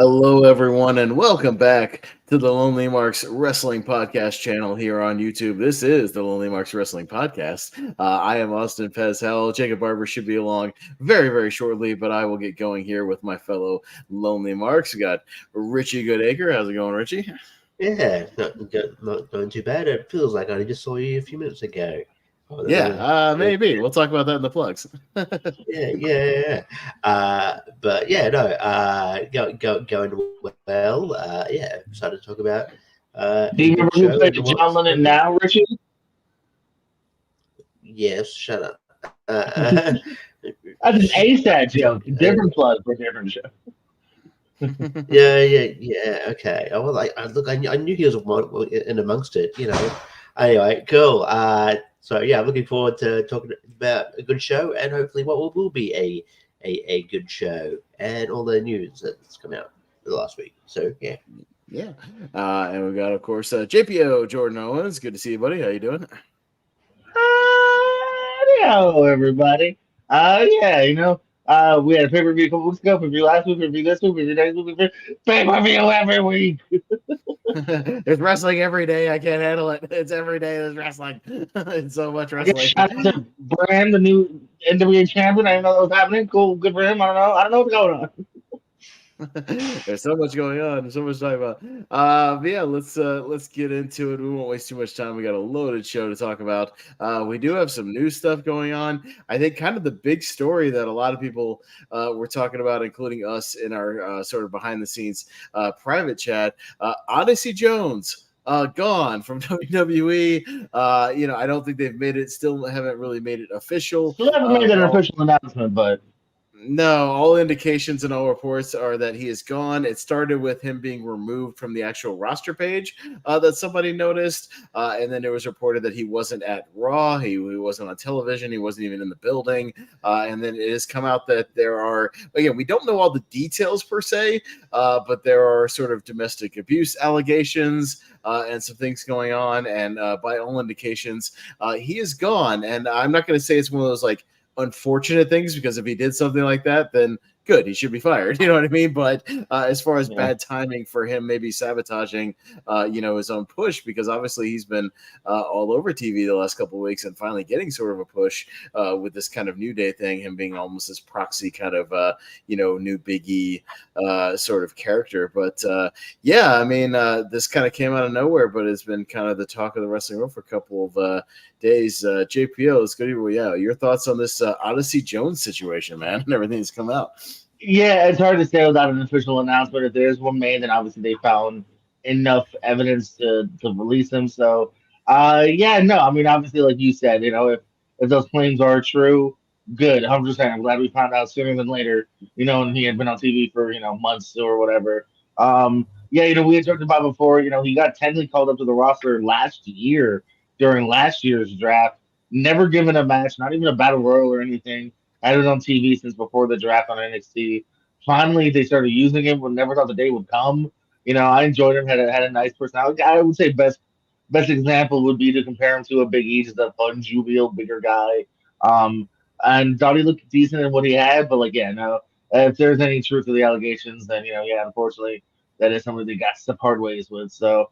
Hello, everyone, and welcome back to the Lonely Marks Wrestling Podcast channel here on YouTube. This is the Lonely Marks Wrestling Podcast. I am Austin Pez Howell. Jacob Barber should be along very, very shortly, but I will get going here with my fellow Lonely Marks. We got Richie Goodacre. How's it going, Richie? Yeah, not going too bad. It feels like I just saw you a few minutes ago. Maybe. We'll talk about that in the plugs. Yeah. But yeah, no. Going well. Yeah, excited to talk about. Do you remember who played John Lennon now, Richard? Yes. Shut up. That's an ASAP joke. Different plug for different show. Yeah. Okay. Oh, well, I knew he was in amongst it. Anyway, cool. So yeah, I'm looking forward to talking about a good show and hopefully what will be a good show and all the news that's come out the last week. So yeah. Yeah. And we got, of course, JPO Jordan Owens. Good to see you, buddy. How you doing? Hello, everybody. We had a pay-per-view a couple weeks ago, pay-per-view last week, pay-per-view this week, pay-per-view next week, pay-per-view every week. There's wrestling every day. I can't handle it. It's every day there's wrestling. It's so much wrestling. Shout out to Bram, the new NWA champion. I didn't know that was happening. Cool, good for him. I don't know what's going on. There's so much going on. There's so much to talk about. But yeah, let's get into it. We won't waste too much time. We got a loaded show to talk about. We do have some new stuff going on. I think kind of the big story that a lot of people were talking about, including us in our sort of behind the scenes private chat. Odyssey Jones. Gone from WWE. I don't think they've made it. Still haven't really made it official. Still haven't made an official announcement, but. No, all indications and all reports are that he is gone. It started with him being removed from the actual roster page that somebody noticed. And then it was reported that he wasn't at Raw. He wasn't on television. He wasn't even in the building. And then it has come out that there are, again, we don't know all the details per se, but there are sort of domestic abuse allegations and some things going on. And by all indications, he is gone. And I'm not going to say it's one of those like, unfortunate things, because if he did something like that, then good, he should be fired. You know what I mean? But as far as bad timing for him, maybe sabotaging, his own push, because obviously he's been all over TV the last couple of weeks and finally getting sort of a push with this kind of New Day thing, him being almost this proxy kind of, new Biggie sort of character. But this kind of came out of nowhere, but it's been kind of the talk of the wrestling world for a couple of days. JPO, let's go to you. Yeah, your thoughts on this Odyssey Jones situation, man, and everything that's come out. Yeah, it's hard to say without an official announcement. If there's one made, then obviously they found enough evidence to release him. So, obviously, like you said, if those claims are true, good. 100%. I'm glad we found out sooner than later, and he had been on TV for, months or whatever. We had talked about before, he got technically called up to the roster last year during last year's draft, never given a match, not even a battle royal or anything. Had it on TV since before the draft on NXT. Finally, they started using him, but never thought the day would come. I enjoyed him. Had a nice personality. I would say best example would be to compare him to a Big E, just a fun, jovial, bigger guy. And thought he looked decent in what he had, but if there's any truth to the allegations, then unfortunately, that is something they got to part ways with. So.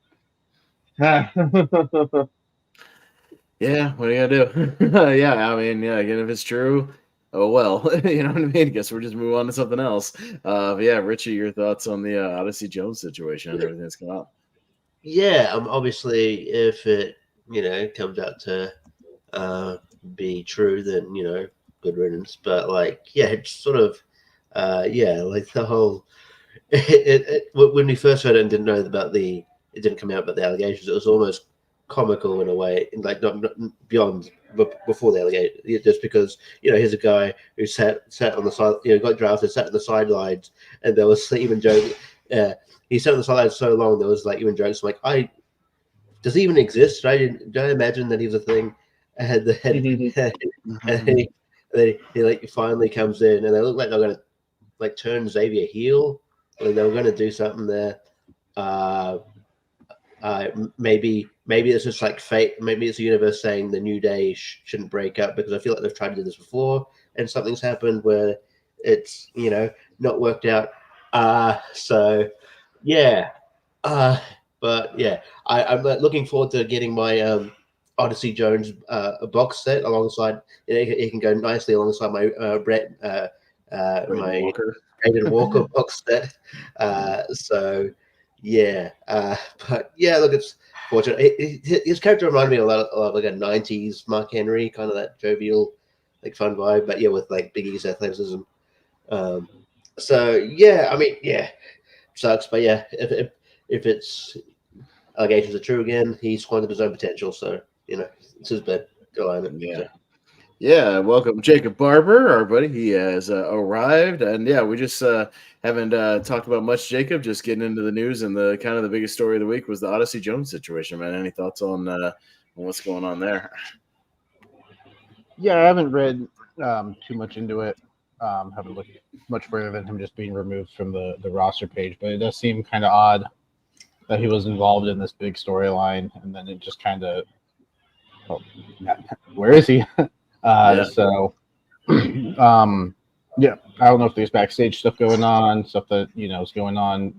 Yeah, what are you gonna do? Again, if it's true, oh well, you know what I mean? I guess we'll just move on to something else. Richie, your thoughts on the Odyssey Jones situation and everything that's come out? Yeah, obviously, if it comes out to be true, then good riddance. But it's sort of like the whole. When we first heard it and didn't know about it didn't come out about the allegations. It was almost comical in a way, like not beyond before the allegation, just because here's a guy who sat on the side, got drafted, sat on the sidelines, and there was even jokes. He sat on the sidelines so long there was even jokes like, does he even exist? Did I imagine that he was a thing? And then he finally comes in, and they look like they're gonna turn Xavier heel, and they were gonna do something there. Maybe it's just like fate. Maybe it's the universe saying the New Day shouldn't break up, because I feel like they've tried to do this before and something's happened where it's not worked out So yeah, but yeah, I'm looking forward to getting my Odyssey Jones box set alongside. It can go nicely alongside my Brett Brandon my Walker. Brandon Walker box set. So yeah, but yeah, look, it's fortunate. His character reminded me a lot of like a '90s Mark Henry, kind of that jovial, like fun vibe. But yeah, with like Big E's athleticism. Um, so yeah, I mean, yeah, sucks, but yeah, if it's allegations are true again, he's squandered his own potential. So it's his bad. Go on it. Yeah. So. Yeah, welcome Jacob Barber, our buddy. He has arrived, and yeah, we just haven't talked about much Jacob. Just getting into the news, and the kind of the biggest story of the week was the Odyssey Jones situation. Man, any thoughts on what's going on there? Yeah, I haven't read too much into it. Haven't looked much further than him just being removed from the roster page, but it does seem kind of odd that he was involved in this big storyline, and then it just kind of, well, where is he? So, yeah, I don't know if there's backstage stuff going on, stuff that is going on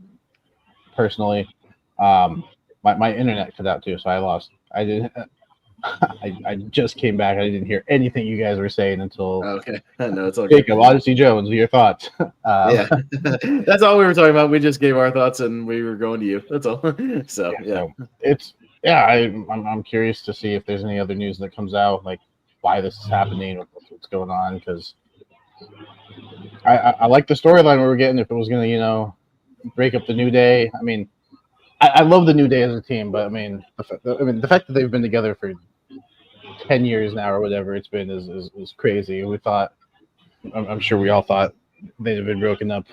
personally. My internet cut out too, so I didn't. I just came back. I didn't hear anything you guys were saying until Okay, no, it's all good. Jacob, Odyssey Jones, your thoughts? Yeah, that's all we were talking about. We just gave our thoughts, and we were going to you. That's all. So yeah, I'm curious to see if there's any other news that comes out, like why this is happening, what's going on, because I like the storyline we were getting. If it was going to break up the New Day, I mean, I love the New Day as a team, but I mean the fact that they've been together for 10 years now or whatever it's been is crazy. We thought, I'm sure we all thought they'd have been broken up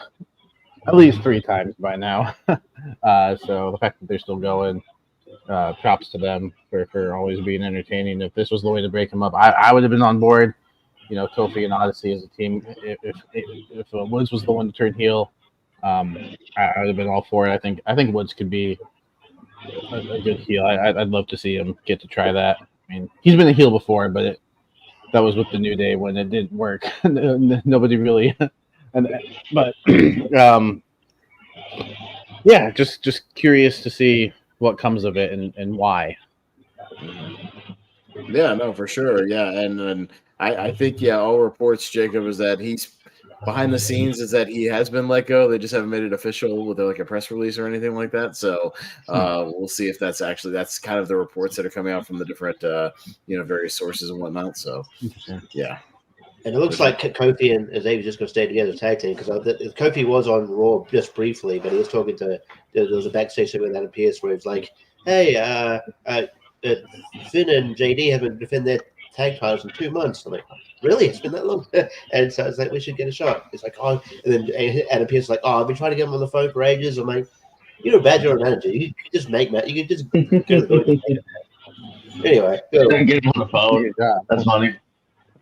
at least 3 times by now. So the fact that they're still going, props to them for always being entertaining. If this was the way to break them up, I would have been on board. Kofi and Odyssey as a team. If Woods was the one to turn heel, I would have been all for it. I think Woods could be a good heel. I'd love to see him get to try that. I mean, he's been a heel before, but that was with the New Day when it didn't work. Nobody really. But yeah, just curious to see what comes of it and why. Yeah, no, for sure. Yeah, and I think all reports, Jacob, is that he's behind the scenes is that he has been let go. They just haven't made it official with like a press release or anything like that. So we'll see if that's kind of the reports that are coming out from the different various sources and whatnot. So yeah. And it looks like Kofi and Xavier just going to stay together as tag team because Kofi was on Raw just briefly, but he was talking to there was a backstage segment that appears where it's like, hey, Finn and JD haven't defended their tag titles in 2 months. I'm like, really? It's been that long? And so it's like, we should get a shot. It's like, oh, and then Adam Pearce is like, oh, I've been trying to get him on the phone for ages. I'm like, you're a bad general manager. You can just make Matt. You can just go to the anyway. Get him on the phone. That's funny.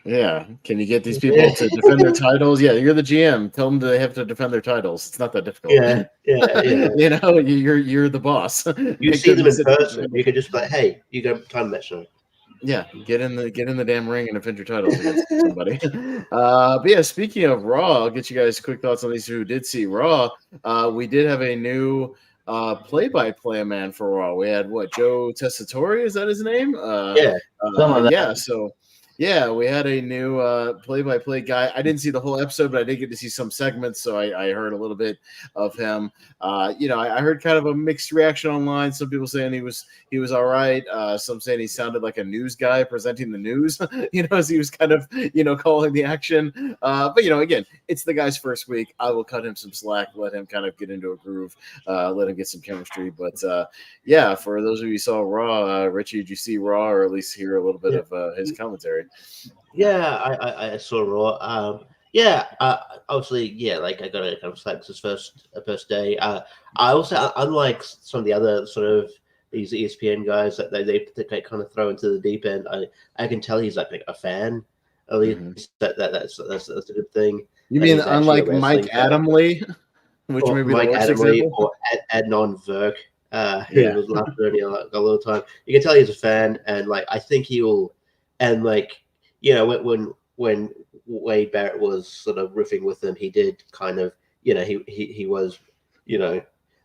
Yeah. Can you get these people to defend their titles? Yeah, you're the GM. Tell them they have to defend their titles. It's not that difficult. Yeah. You're the boss. You see them in person. You could just be like, hey, you go time that show. Yeah, get in the damn ring and defend your titles against somebody. But yeah, speaking of Raw, I'll get you guys quick thoughts on these who did see Raw. We did have a new play-by-play man for Raw. We had Joe Tessitore, is that his name? So yeah, we had a new play-by-play guy. I didn't see the whole episode, but I did get to see some segments, so I heard a little bit of him. I heard kind of a mixed reaction online. Some people saying he was all right. Some saying he sounded like a news guy presenting the news, as he was kind of, calling the action. But, again, it's the guy's first week. I will cut him some slack, let him kind of get into a groove, let him get some chemistry. But, yeah, for those of you who saw Raw, Richie, did you see Raw or at least hear a little bit of his commentary? Yeah, I saw Raw. Obviously, like I got a kind of slack this first day. I also, unlike some of the other sort of these ESPN guys that they kind of throw into the deep end, I can tell he's like a fan. At least that's a good thing. You mean unlike Mike Adamle, which may be Mike the worst Adamle example? or Adnan Virk, who was last journey like a little time. You can tell he's a fan, and I think he will. And when Wade Barrett was sort of riffing with him, he did kind of he was,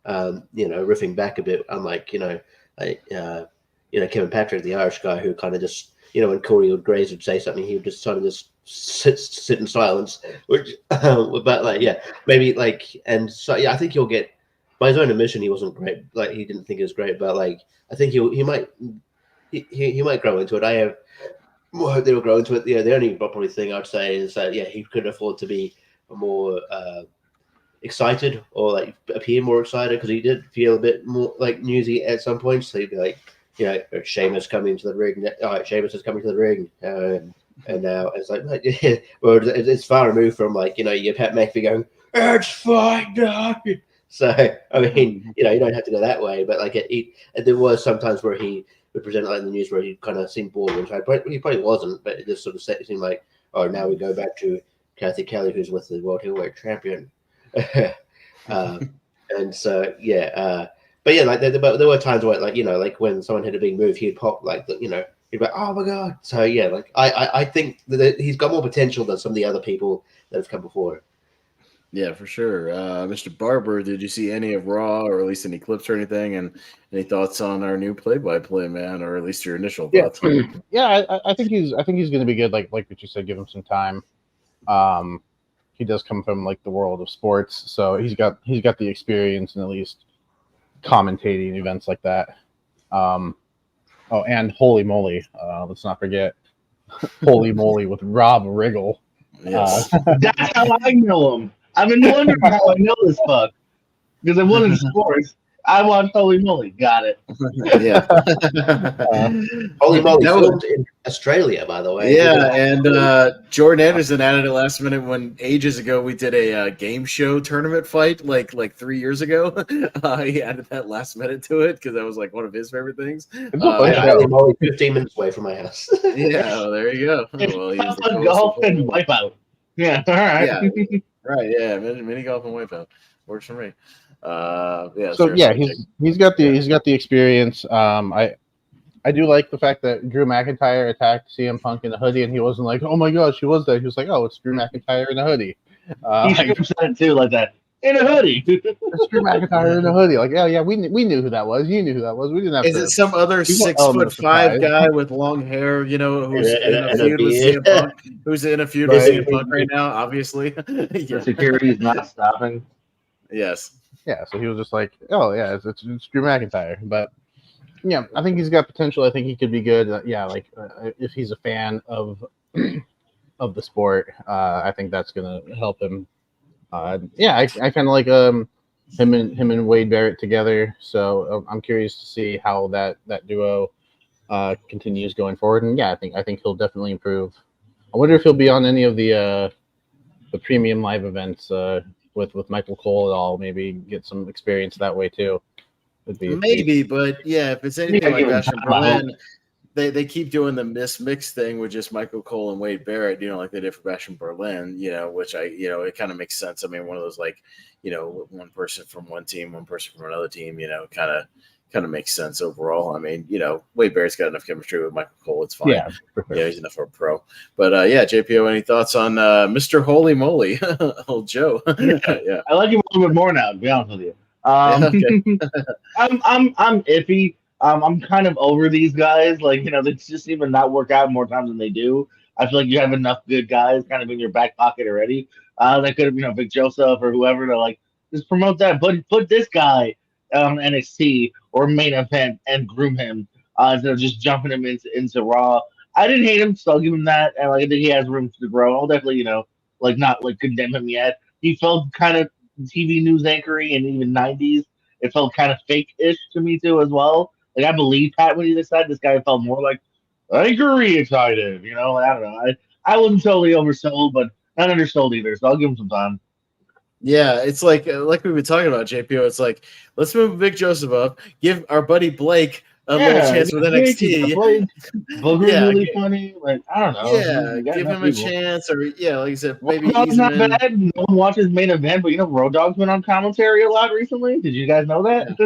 riffing back a bit, unlike, Kevin Patrick, the Irish guy, who kind of just, when Corey Graves would say something, he would just sort of just sit in silence, which, but like, yeah, maybe like, and so, yeah, I think he'll get, by his own admission, he wasn't great. Like, he didn't think it was great, but like, I think he might grow into it. I have more hope they will grow into it. The only probably thing I'd say is that, he could afford to be more excited, or like appear more excited, because he did feel a bit more like newsy at some points. So he'd be like, Sheamus coming to the ring. All right, Sheamus is coming to the ring, and now it's like, well, it's far removed from like, your Pat McAfee going, "It's fine now." So I mean, you don't have to go that way, but like there was sometimes where he would present it like in the news where he kind of seemed bored, which he probably wasn't, but it just sort of seemed like, oh, now we go back to Kathy Kelly, who's with the World Heavyweight Champion. And so but yeah, like there were times where, like, like when someone hit a big move, he'd pop like he'd be like, oh my god. So yeah, like I think that he's got more potential than some of the other people that have come before. Yeah, for sure. Mr. Barber, did you see any of Raw, or at least any clips or anything? And any thoughts on our new play-by-play man, or at least your initial thoughts? Yeah, I think he's going to be good. Like what you said, give him some time. He does come from like the world of sports, so he's got the experience in at least commentating events like that. And holy moly, let's not forget Holy Moly with Rob Riggle. Yes. That's how I know him. I've been wondering how I know this fuck, because it wasn't sports. I watched Holy Moly. Got it. Yeah. Holy Moly filmed in Australia, by the way. Yeah, and Jordan Anderson added it last minute when ages ago we did a game show tournament fight like 3 years ago. He added that last minute to it because that was like one of his favorite things. Holy Moly, 15 minutes away from my house. Yeah, well, there you go. Well, he was the golf and wipeout. Yeah, all right. Yeah, right. Yeah, mini golf and wipeout works for me. So yeah, he's got the experience. I do like the fact that Drew McIntyre attacked CM Punk in a hoodie, and he wasn't like, "Oh my gosh, he was there." He was like, "Oh, it's Drew McIntyre in a hoodie." He should have said it too, like that, in a hoodie. It's Drew McIntyre in a hoodie. Like, yeah, we knew who that was. You knew who that was. We didn't have. Is it some other 6'5" guy with long hair? Who's in a feud with CM Punk? Who's in a feud with CM Punk right now? Obviously, the security is not stopping. Yes. Yeah, so he was just like, oh yeah, it's Drew McIntyre. But yeah, I think he's got potential. I think he could be good. If he's a fan of the sport, I think that's gonna help him. I kind of like him and Wade Barrett together. So I'm curious to see how that duo continues going forward. And yeah, I think he'll definitely improve. I wonder if he'll be on any of the premium live events with Michael Cole at all. Maybe get some experience that way too. Maybe, but yeah, if it's anything like Bash and Berlin, they keep doing the mix thing with just Michael Cole and Wade Barrett, like they did for Bash and Berlin, which it kind of makes sense. I mean, one of those like, one person from one team, one person from another team, kind of makes sense overall. I mean, Wade Barrett's got enough chemistry with Michael Cole. It's fine. Yeah, he's enough for a pro. But JPO, any thoughts on Mr. Holy Moly, old Joe? Yeah, I like him a little bit more now, to be honest with you. I'm iffy. I'm kind of over these guys. Like, they just seem to not work out more times than they do. I feel like you have enough good guys kind of in your back pocket already. That could have, Vic Joseph or whoever to like just promote that. Put this guy on NXT or main event and groom him instead of just jumping him into Raw. I didn't hate him, so I'll give him that. And like I think he has room to grow. I'll definitely, not like condemn him yet. He felt kind of TV news anchory and even 90s. It felt kind of fake-ish to me too as well. Like I believe Pat when he decided. This guy felt more like anchory excited. I don't know. I wasn't totally oversold, but not undersold either. So I'll give him some time. Yeah, it's like we've been talking about, JPO. It's like, let's move Vic Joseph up, give our buddy Blake little chance with NXT. Booger's Yeah, really funny. Like, I don't know. Yeah, You got give enough him a people. chance, or like I said, Road maybe Dogg's ease him not in. bad. No one watches main event, but Road Dogg's been on commentary a lot recently. Did you guys know that?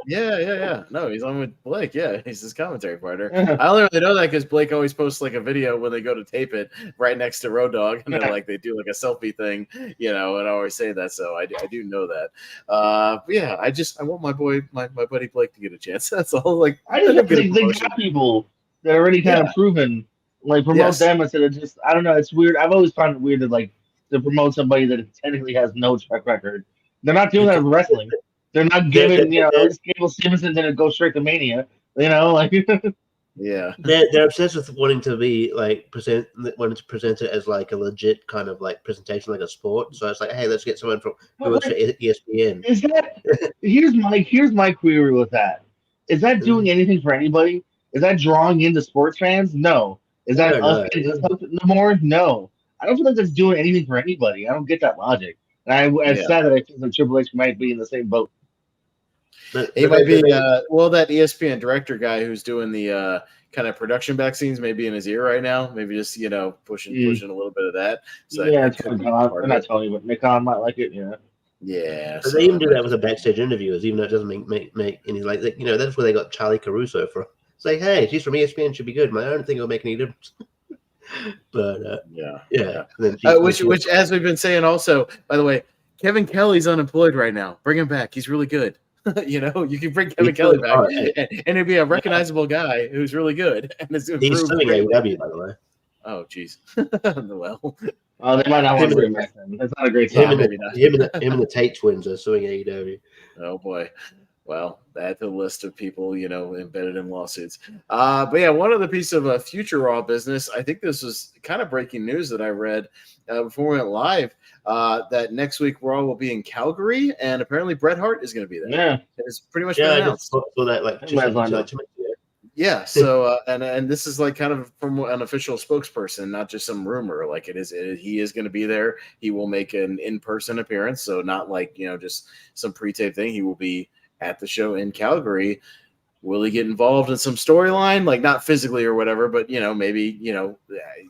Yeah. No, he's on with Blake. Yeah, he's his commentary partner. Yeah. I only really know that because Blake always posts like a video when they go to tape it right next to Road Dogg, and they do like a selfie thing, and I always say that. So I do know that. But yeah, I want my buddy Blake to get a chance. That's all. Like I just let him think get a they promotion. got people that are already kind of proven. Like promote Yes. them instead of just I don't know. It's weird. I've always found it weird to promote somebody that technically has no track record. They're not doing that with wrestling. They're not giving at least Gable Stevenson to go straight to Mania. Like Yeah. They're obsessed with wanting to be like wanting to present it as like a legit kind of like presentation, like a sport. So it's like, hey, let's get someone who works for ESPN. Is that here's my query with that. Is that doing anything for anybody? Is that drawing into sports fans? No. Is that us getting us no more? No. I don't feel like that's doing anything for anybody. I don't get that logic. And it's sad that I think that Triple H might be in the same boat. He might be that ESPN director guy who's doing the kind of production back scenes may be in his ear right now. Maybe just pushing a little bit of that. So yeah, not Tony, but Nick Khan might like it. Yeah. So they even do that with the backstage interviewers, even though it doesn't make any like that's where they got Charlie Caruso from. It's like, hey, she's from ESPN, should be good. I don't think it'll make any difference. But yeah. Which as we've been saying, also by the way, Kevin Kelly's unemployed right now. Bring him back. He's really good. You can bring Kevin Kelly back, and it'd be a recognizable guy who's really good. And he's suing AEW, by the way. Oh, jeez. Well, they might not want to bring him back then. That's not a great sign. Him and the Tate twins are suing AEW. Oh boy. Well, add to the list of people, embedded in lawsuits. But yeah, one other piece of future Raw business. I think this was kind of breaking news that I read before we went live. That next week Raw will be in Calgary, and apparently Bret Hart is going to be there. Yeah, it's pretty much been announced. I just saw that like 2 months ago. Yeah, so and this is like kind of from an official spokesperson, not just some rumor. Like he is going to be there. He will make an in-person appearance, so not like just some pre-tape thing. He will be at the show in Calgary. Will he get involved in some storyline, like not physically or whatever, but maybe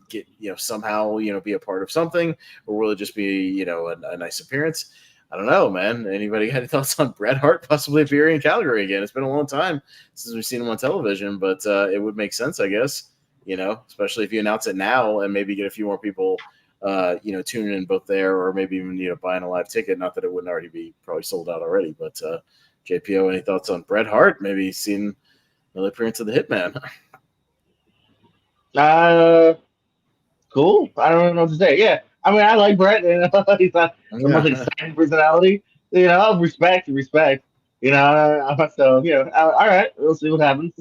get somehow be a part of something, or will it just be a nice appearance? I don't know, man. Anybody got any thoughts on Bret Hart possibly appearing in Calgary again? It's been a long time since we've seen him on television, but it would make sense, I guess. Especially if you announce it now and maybe get a few more people, tuning in both there, or maybe even buying a live ticket. Not that it wouldn't already be probably sold out already, but JPO, any thoughts on Bret Hart? Maybe seeing another appearance of the Hitman. Cool. I don't know what to say. Yeah, I mean, I like Bret. He's not the most exciting personality. Respect. So all right, we'll see what happens.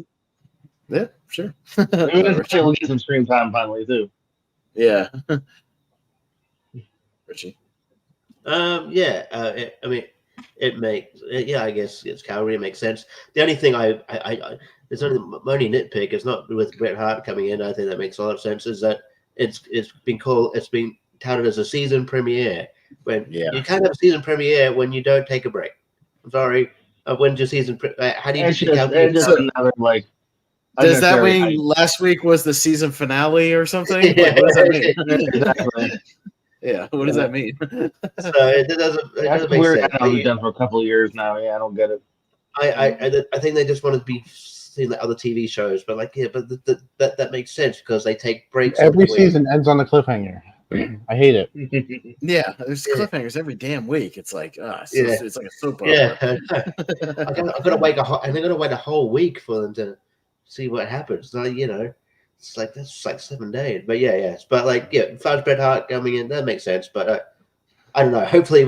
Yeah, sure. We'll get some screen time finally too. Yeah, Richie. I mean. I guess it's Calgary. It makes sense. The only thing there's only my only nitpick is not with Bret Hart coming in. I think that makes a lot of sense. Is that it's been touted as a season premiere. When you can't have a season premiere when you don't take a break. I'm sorry. When's your season? How do you? Does that mean last week was the season finale or something? Like, what does that mean? Exactly. Yeah, what does that mean? So it doesn't make sense. I've been done for a couple of years now. Yeah, I don't get it. I think they just want to be seeing like other TV shows, but that makes sense because they take breaks. Every season ends on a cliffhanger. I hate it. Yeah, there's cliffhangers every damn week. It's like, it's like a soap opera. Yeah, I'm gonna wait a whole week for them to see what happens. So, it's like that's like 7 days. But yes. But if I was Bret Hart coming in, that makes sense. But I don't know. Hopefully,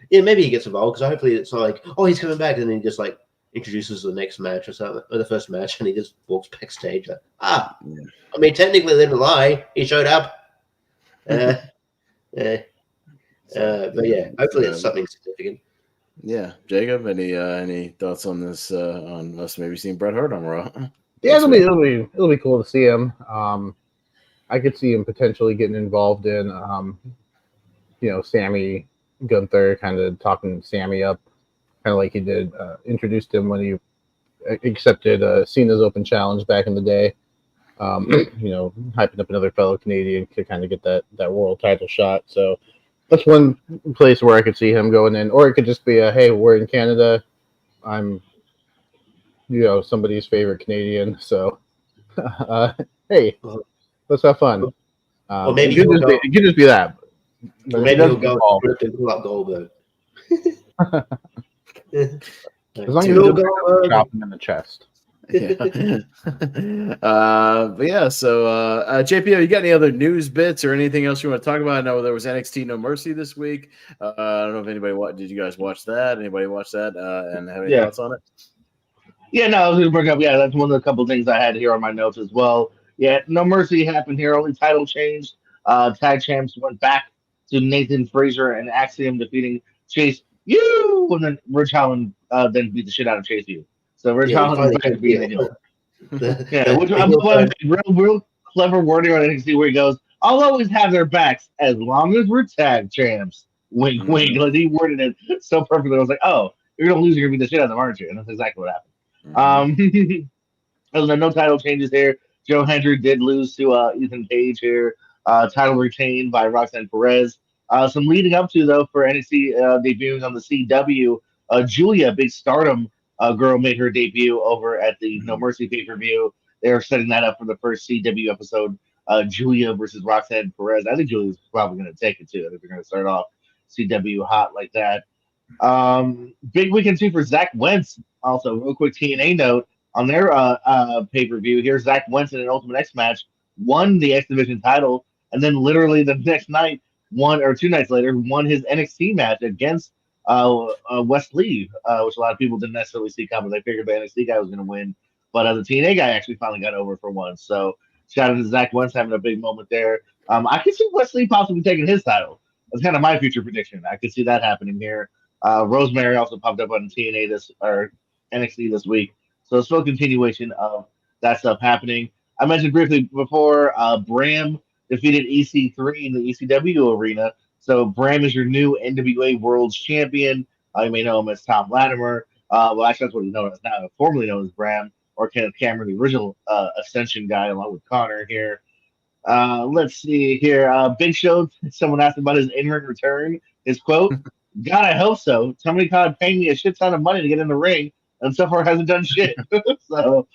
maybe he gets involved because hopefully it's not like, oh, he's coming back, and then he just like introduces the next match or something, or the first match, and he just walks backstage. Like, I mean, technically, they didn't lie. He showed up. But hopefully it's something significant. Yeah, Jacob, any thoughts on this? On us maybe seeing Bret Hart on Raw? Yeah, it'll be cool to see him. I could see him potentially getting involved in, Sammy Gunther, kind of talking Sammy up, kind of like he did, introduced him when he accepted Cena's open challenge back in the day. Hyping up another fellow Canadian to kind of get that world title shot. So that's one place where I could see him going in, or it could just be hey, we're in Canada. I'm, somebody's favorite Canadian. So, hey, let's have fun. Or maybe it could just be that. Or maybe he'll go and pull out Goldberg. As long as you don't chop him in the chest. Yeah. But yeah, so JPO, you got any other news bits or anything else you want to talk about? I know there was NXT No Mercy this week. I don't know if anybody did you guys watch that? Anybody watch that and have any thoughts on it? Yeah, no, I was going to bring up. Yeah, that's one of the couple things I had here on my notes as well. Yeah, No Mercy happened here. Only title changed. Tag champs went back to Nathan Frazier and Axiom defeating Chase U, and then Rich Holland then beat the shit out of Chase U. So Rich Holland is back to being the heel. Yeah, which real clever wording on NXT where he goes, "I'll always have their backs as long as we're tag champs." Wink, wink. Like, he worded it so perfectly. I was like, "Oh, you're gonna lose. You're gonna beat the shit out of them, aren't you?" And that's exactly what happened. No title changes here. Joe Hendry did lose to Ethan Page here. Title retained by Roxanne Perez. Some leading up to, though, for NXT debuting on the CW, Julia, big Stardom girl, made her debut over at the No Mercy pay-per-view. They're setting that up for the first CW episode, Julia versus Roxanne Perez. I think Julia's probably going to take it, too. I think they're going to start off CW hot like that. Big weekend, too, for Zach Wentz. Also, real quick TNA note. On their pay-per-view, here's Zach Wentz in an Ultimate X match, won the X Division title, and then literally the next night, 2 nights later, won his NXT match against Wes Lee, which a lot of people didn't necessarily see coming. They figured the NXT guy was going to win, but the TNA guy actually finally got over for once. So shout out to Zach Wentz having a big moment there. I could see Wes Lee possibly taking his title. That's kind of my future prediction. I could see that happening here. Rosemary also popped up on TNA NXT this week. So still a continuation of that stuff happening. I mentioned briefly before, Bram defeated EC3 in the ECW arena. So Bram is your new NWA World's Champion. You may know him as Tom Latimer. Well, actually, that's what he's known as now. Formerly known as Bram, or Kenneth Cameron, the original Ascension guy, along with Connor here. Let's see here. Big Show, someone asked about his in-ring return. His quote, "God, I hope so. Somebody paying me a shit ton of money to get in the ring, and so far hasn't done shit." So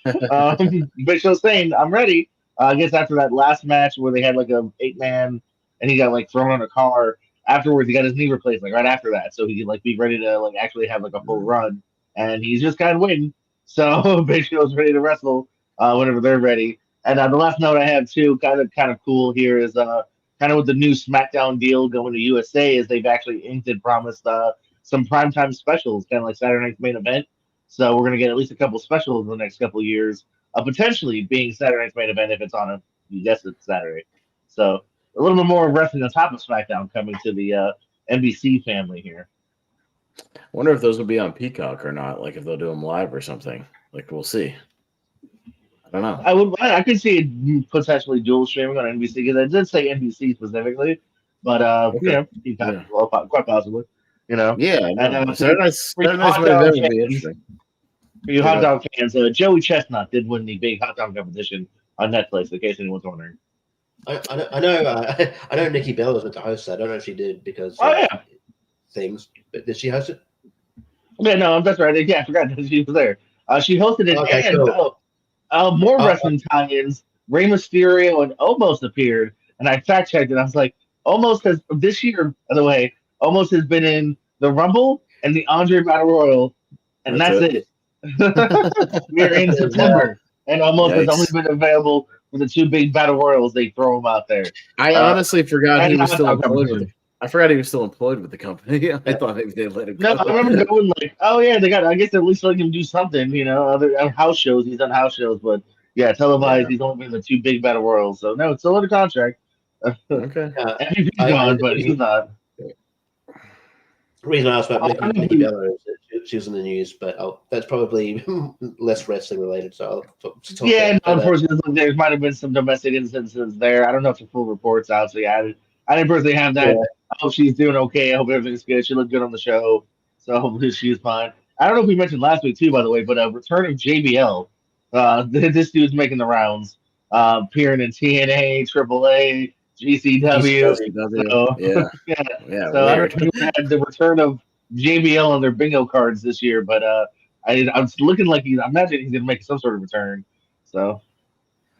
Big Show's saying, "I'm ready." I guess after that last match where they had like a 8-man and he got like thrown on a car, afterwards he got his knee replaced like right after that, so he could like be ready to like actually have like a full run, and he's just kind of waiting. So Big Show's ready to wrestle whenever they're ready. And the last note I have too, kind of cool here, is kind of with the new SmackDown deal going to USA, is they've actually inked and promised some primetime specials, kind of like Saturday Night's Main Event. So we're going to get at least a couple specials in the next couple of years, potentially being Saturday Night's Main Event if it's on you guessed it's Saturday. So a little bit more wrestling on top of SmackDown coming to the NBC family here. I wonder if those will be on Peacock or not, like if they'll do them live or something. Like, we'll see. I don't know. I could see it potentially dual streaming on NBC, because I did say NBC specifically, but Okay. Peacock, well, quite possibly. Yeah, and Saturday Night's Main Event would be interesting. For you hot dog fans, Joey Chestnut did win the big hot dog competition on Netflix, in case anyone's wondering. I know Nikki Bella was meant to host that. I don't know if she did because things, but did she host it? Yeah, no, that's right. Yeah, I forgot that she was there. She hosted it, Okay, and cool. more wrestling tie-ins. Rey Mysterio and Omos appeared, and I fact checked it. I was like, Omos has this year, by the way, Omos has been in the Rumble and the Andre Battle Royal, and that's it. We're in September, and Omos has only been available for the 2 big Battle Royals. They throw him out there. I honestly forgot he was still employed. I forgot he was still employed with the company. I thought maybe they let him go. No, I remember going like, oh yeah, they got. I guess at least let him do something. Other house shows. He's done house shows, but yeah, televised. Yeah. He's only been in the 2 big Battle Royals. So no, it's still under contract. Okay. MVP's gone, but he's not. The reason I asked about Nikki Bella is that she was in the news, but that's probably less wrestling related. So unfortunately, there might have been some domestic instances there. I don't know if the full report's out. So yeah, I didn't personally have that. Yeah. I hope she's doing okay. I hope everything's good. She looked good on the show, so hopefully she's fine. I don't know if we mentioned last week too, by the way, but a return of JBL. This dude's making the rounds, appearing in TNA, AAA, GCW. GCW. So Yeah. yeah, Yeah. so I don't Weird. know if anyone had the return of JBL on their bingo cards this year, but I was looking like I imagine he's gonna make some sort of return. So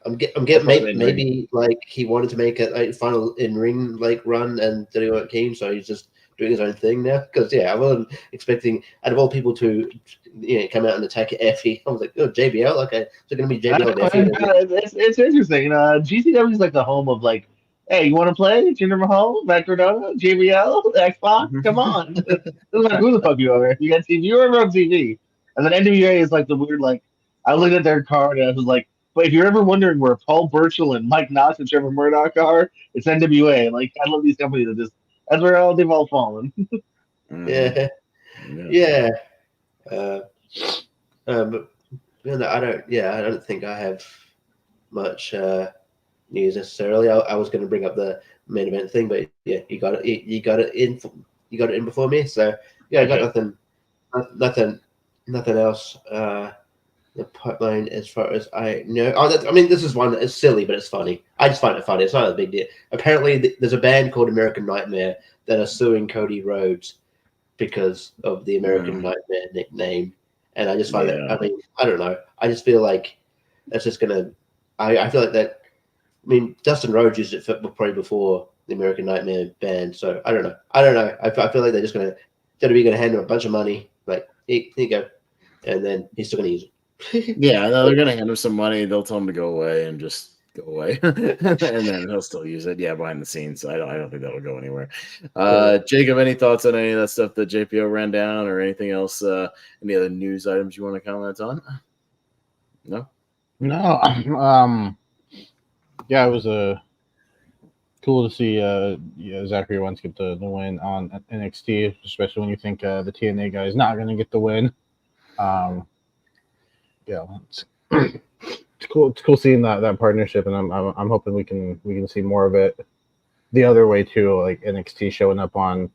I'm that's getting why they maybe like he wanted to make a like, final in ring like run and didn't work keen, so he's just doing his own thing now. Because I wasn't expecting out of all people to come out and attack Effie. I was like, oh JBL, okay, so going to be JBL and Effie. It's interesting. GCW is like the home of like, hey, you want to play Jinder Mahal, Matt Cardona, JBL, Xbox? Come on, doesn't matter who the fuck you are. You got TV, you're on TV, and then NWA is like the weird like. I looked at their card and I was like, but if you're ever wondering where Paul Burchill and Mike Knox and Trevor Murdoch are, it's NWA. Like I love these companies that just that's where they've all fallen. Yeah, yeah. But I don't. Yeah, I don't think I have much news necessarily. I was going to bring up the main event thing, but yeah, you got it. You got it in. You got it in before me. So yeah, I got nothing else. The pipeline, as far as I know. I mean, this is one that is silly, but it's funny. I just find it funny. It's not a big deal. Apparently, there's a band called American Nightmare that are suing Cody Rhodes because of the American Nightmare nickname. And I just find that, I mean, I don't know. I just feel like that's just going to, I feel like that, I mean, Dustin Rhodes used it probably before the American Nightmare band. So I don't know. I feel like they're just going to, WWE going to hand him a bunch of money. Like, here you go. And then he's still going to use it. Yeah, no, they're gonna hand him some money. They'll tell him to go away and just go away, and then he'll still use it. Yeah, behind the scenes. I don't think that'll go anywhere. Jacob, any thoughts on any of that stuff that JPO ran down, or anything else? Any other news items you want to comment on? No. Yeah, it was cool to see Zachary Owens get the win on NXT, especially when you think the TNA guy is not going to get the win. Yeah, it's cool. It's cool seeing that partnership, and I'm hoping we can see more of it the other way too, like NXT showing up on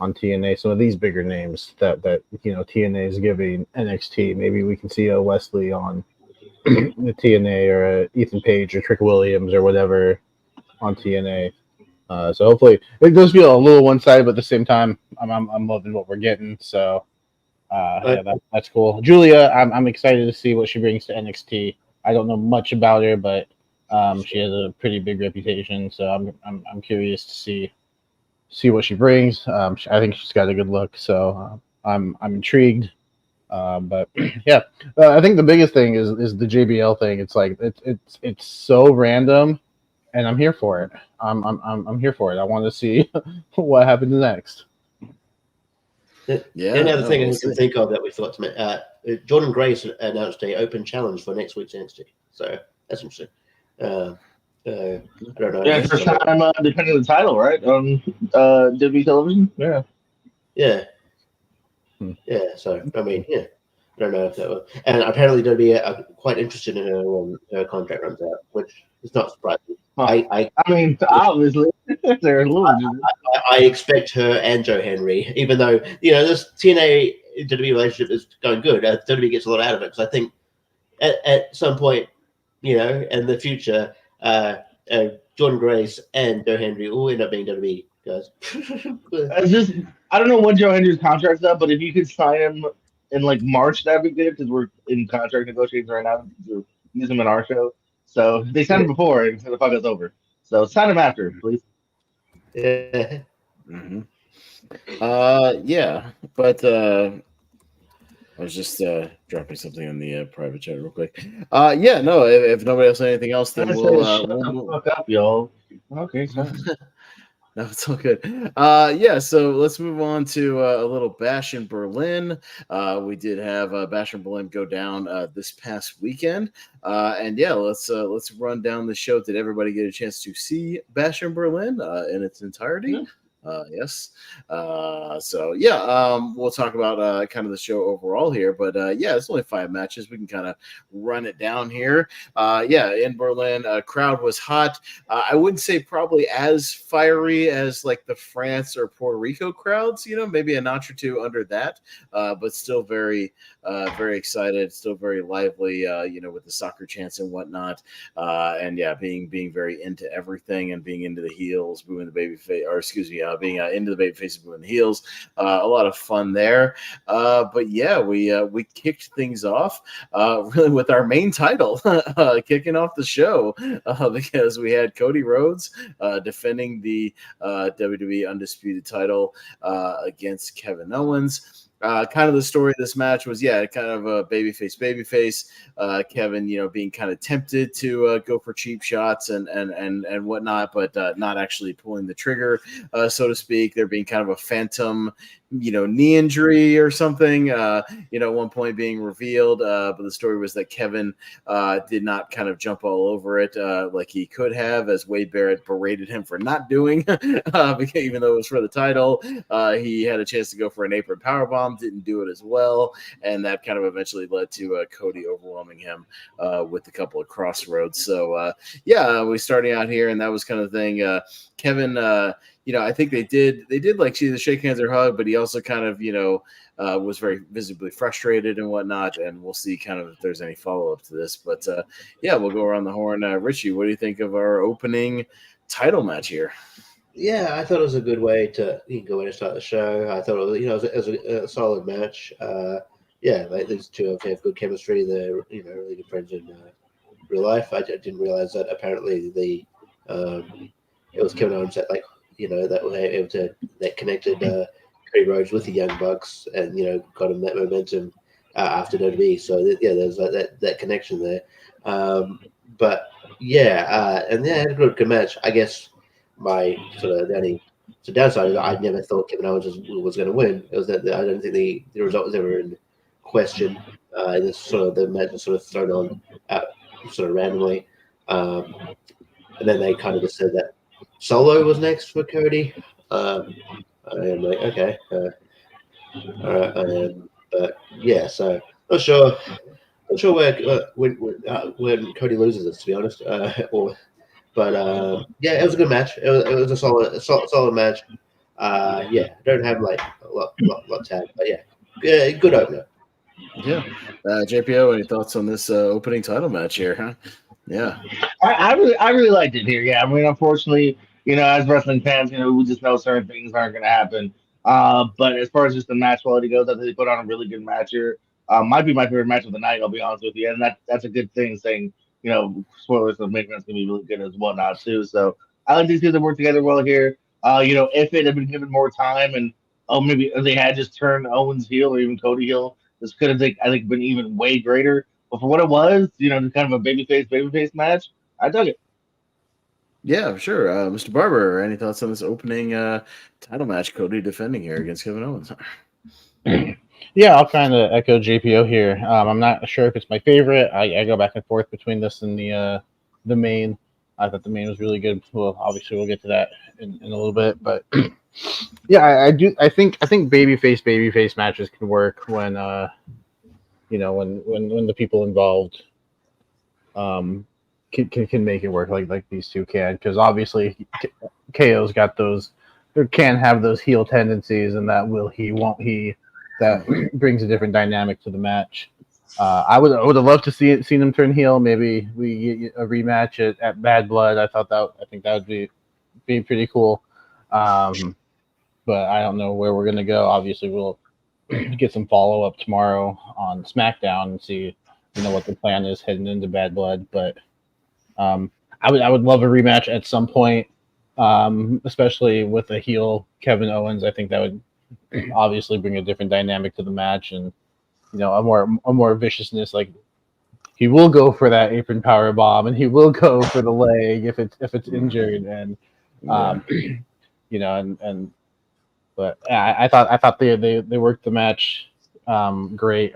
TNA. Some of these bigger names that TNA is giving NXT. Maybe we can see a Wesley on the TNA, or a Ethan Page or Trick Williams or whatever on TNA. So hopefully it does feel a little one-sided, but at the same time, I'm loving what we're getting. So. Yeah, that's cool. Julia, I'm excited to see what she brings to NXT. I don't know much about her, but she has a pretty big reputation, so I'm curious to see what she brings. I think she's got a good look, so I'm intrigued. But yeah, I think the biggest thing is the JBL thing. It's like it's so random, and I'm here for it. I'm here for it. I want to see what happens next. The only other thing I can think of that we forgot to mention, Jordan Grace announced an open challenge for next week's NXT. So that's interesting. I don't know. Yeah, first time defending the title, right? On WWE television. Yeah. Yeah. Yeah. So I mean, yeah. I don't know if that will. And apparently WWE are quite interested in her when her contract runs out, which is not surprising. I mean, obviously, they're a little. I expect her and Joe Henry, even though this TNA WWE relationship is going good. WWE gets a lot out of it, because I think at some point, in the future, Jordan Grace and Joe Henry will end up being WWE guys. I don't know when Joe Henry's contract's up, but if you could sign him in like March, that'd be good, because we're in contract negotiations right now to use him in our show. So they signed him before, and the fuck is over. So sign him after, please. Yeah. Mm-hmm. Yeah, but I was just dropping something in the private chat real quick. Yeah, no, if nobody else has anything else, then we'll fuck up, y'all. Okay, sorry. No, it's all good. Yeah, so let's move on to a little Bash in Berlin. We did have Bash in Berlin go down this past weekend, and yeah, let's run down the show. Did everybody get a chance to see Bash in Berlin in its entirety? Yes. So yeah, we'll talk about kind of the show overall here, but yeah, it's only 5 matches. We can kind of run it down here. Yeah, in Berlin, crowd was hot. I wouldn't say probably as fiery as like the France or Puerto Rico crowds. Maybe a notch or two under that, but still very excited, still very lively. With the soccer chants and whatnot, and yeah, being very into everything and being into the heels, booing the baby face, or excuse me, being into the baby faces, booing the heels. A lot of fun there. But yeah, we kicked things off really with our main title, kicking off the show because we had Cody Rhodes defending the WWE Undisputed title against Kevin Owens. Kind of the story of this match was, kind of a babyface. Kevin, being kind of tempted to go for cheap shots and whatnot, but not actually pulling the trigger, so to speak. There being kind of a phantom, knee injury or something, at one point being revealed. But the story was that Kevin did not kind of jump all over it like he could have, as Wade Barrett berated him for not doing, because even though it was for the title, he had a chance to go for an apron powerbomb, didn't do it as well, and that kind of eventually led to Cody overwhelming him with a couple of crossroads. So we're starting out here, and that was kind of the thing. Kevin, I think they did like see the shake hands or hug, but he also kind of was very visibly frustrated and whatnot, and we'll see kind of if there's any follow-up to this. But we'll go around the horn. Richie, what do you think of our opening title match here? Yeah, I thought it was a good way to go in and start the show. I thought it was a solid match. Like these two have good chemistry. They're really good friends in real life. I didn't realize that apparently it was Kevin Owens that that connected Cody Rhodes with the Young Bucks and got him that momentum after WWE. So there's like that connection there. And they had a good match. I guess my sort of the only downside is I never thought Kevin Owens was going to win. It was that I don't think the result was ever in question. This sort of the match was sort of thrown on sort of randomly, and then they kind of just said that Solo was next for Cody. I'm like, okay, all right, but yeah, so not sure where when Cody loses this, to be honest, But it was a good match. It was a solid match. Don't have like a lot to add, but good opener. Yeah, JPO, any thoughts on this opening title match here? Huh? Yeah, I really liked it here. Yeah, I mean, unfortunately, as wrestling fans, we just know certain things aren't going to happen. But as far as just the match quality goes, I think they put on a really good match here. Might be my favorite match of the night. I'll be honest with you, and that's a good thing. Saying spoilers of main event's gonna be really good as well now too. So I like these two that work together well here. If it had been given more time and maybe if they had just turned Owens heel or even Cody heel, this could have I think been even way greater. But for what it was, just kind of a babyface match, I dug it. Yeah, sure. Mr. Barber, any thoughts on this opening title match? Cody defending here against Kevin Owens. Yeah, I'll kind of echo JPO here. I'm not sure if it's my favorite. I go back and forth between this and the main. I thought the main was really good. Well, obviously we'll get to that in a little bit, but I do. I think babyface matches can work when when the people involved can make it work like these two can, because obviously KO's got those, or can have those heel tendencies, and that will he, won't he. That brings a different dynamic to the match. I would have loved to seen him turn heel. Maybe we get a rematch at Bad Blood. I think that would be pretty cool. But I don't know where we're gonna go. Obviously, we'll get some follow up tomorrow on SmackDown and see what the plan is heading into Bad Blood. But I would love a rematch at some point, especially with a heel Kevin Owens. I think that would obviously bring a different dynamic to the match, and a more viciousness. Like, he will go for that apron power bomb, and he will go for the leg if it's injured, and but I thought they worked the match great,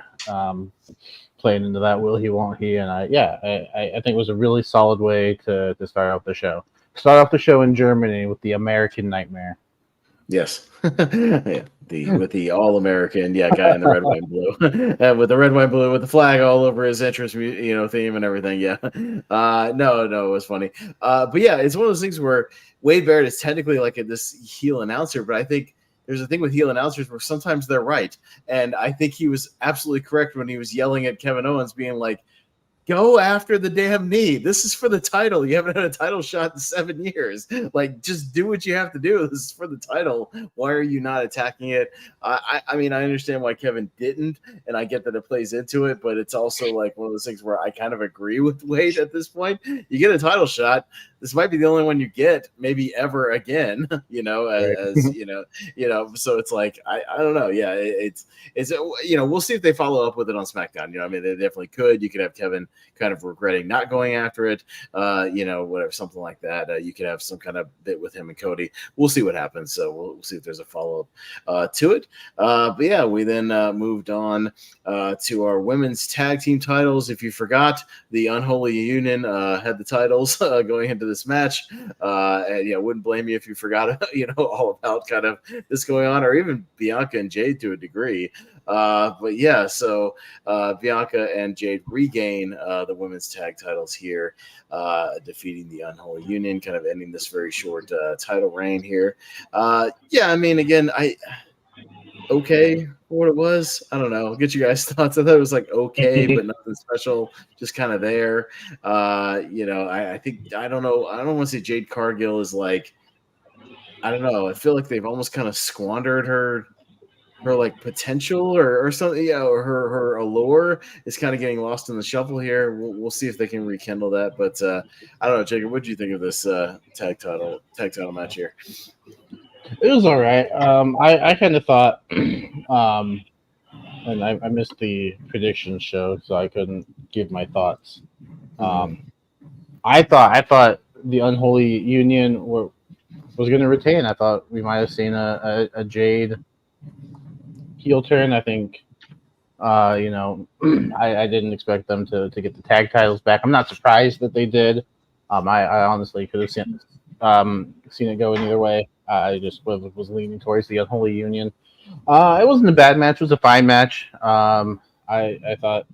playing into that will he, won't he, and I think it was a really solid way to start off the show. Start off the show in Germany with the American Nightmare. Yes. Yeah. With the all American, guy in the red, white, and blue. And with the red, white, blue with the flag all over his entrance, theme and everything. Yeah. No, it was funny. But yeah, it's one of those things where Wade Barrett is technically like this heel announcer, but I think there's a thing with heel announcers where sometimes they're right. And I think he was absolutely correct when he was yelling at Kevin Owens, being like, go after the damn knee. This is for the title. You haven't had a title shot in 7 years. Like, just do what you have to do. This is for the title. Why are you not attacking it? I mean, I understand why Kevin didn't, and I get that it plays into it, but it's also like one of those things where I kind of agree with Wade at this point. You get a title shot. This might be the only one you get, maybe ever again, so it's like, I don't know. Yeah, it's we'll see if they follow up with it on SmackDown. I mean, they definitely could. You could have Kevin kind of regretting not going after it, whatever, something like that. You could have some kind of bit with him and Cody. We'll see what happens. So we'll see if there's a follow-up to it. But yeah, we then moved on to our women's tag team titles. If you forgot, the Unholy Union had the titles going into this match. And wouldn't blame you if you forgot, all about kind of this going on, or even Bianca and Jade to a degree. But yeah, so Bianca and Jade regain the women's tag titles here, defeating the Unholy Union, kind of ending this very short title reign here. I mean, again, okay for what it was. I don't know. I'll get you guys' thoughts. I thought it was like okay, but nothing special, just kind of there. I think, I don't know. I don't want to say Jade Cargill is like, I don't know. I feel like they've almost kind of squandered her like potential or something, or her allure is kind of getting lost in the shuffle here. We'll see if they can rekindle that. But I don't know, Jacob, what do you think of this tag title match here? It was all right. I kind of thought, and I missed the prediction show, so I couldn't give my thoughts. I thought the Unholy Union was going to retain. I thought we might have seen a Jade heel turn. I think, I didn't expect them to get the tag titles back. I'm not surprised that they did. I honestly could have seen it go either way. I just was leaning towards the Unholy Union. It wasn't a bad match. It was a fine match. I thought,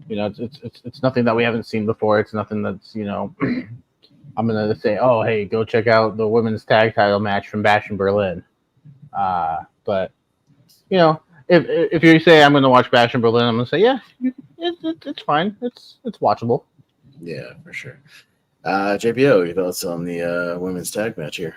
it's nothing that we haven't seen before. It's nothing that's, I'm going to say, oh, hey, go check out the women's tag title match from Bash in Berlin. But, if you say I'm going to watch Bash in Berlin, I'm going to say, yeah, it's fine. It's watchable. Yeah, for sure. JPO, your thoughts on the women's tag match here?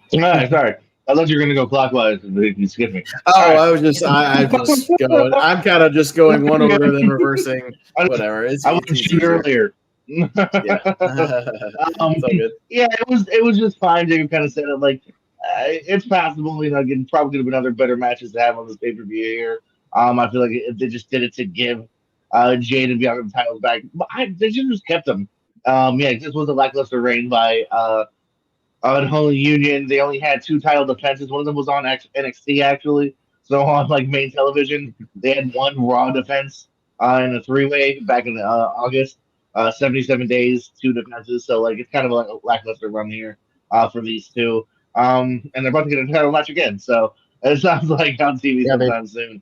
Sorry. I thought you were going to go clockwise and you skipped me. Oh, right. I'm just going. I'm kind of just going one order, then reversing. Whatever. I was shooting earlier. Yeah. Good. Yeah, it was just fine. Jacob kind of said it like it's passable. Again, probably could have been other better matches to have on this pay-per-view here. I feel like if they just did it to give Jade and Bianca the titles back, but they should have just kept them. This was a lackluster reign by Unholy Union. They only had 2 title defenses. One of them was on NXT actually. So on like main television, they had 1 Raw defense in a 3-way back in August. 77 days, 2 defenses. So like it's kind of like a lackluster run here for these 2. And they're about to get a title match again. So it sounds like on TV sometime soon.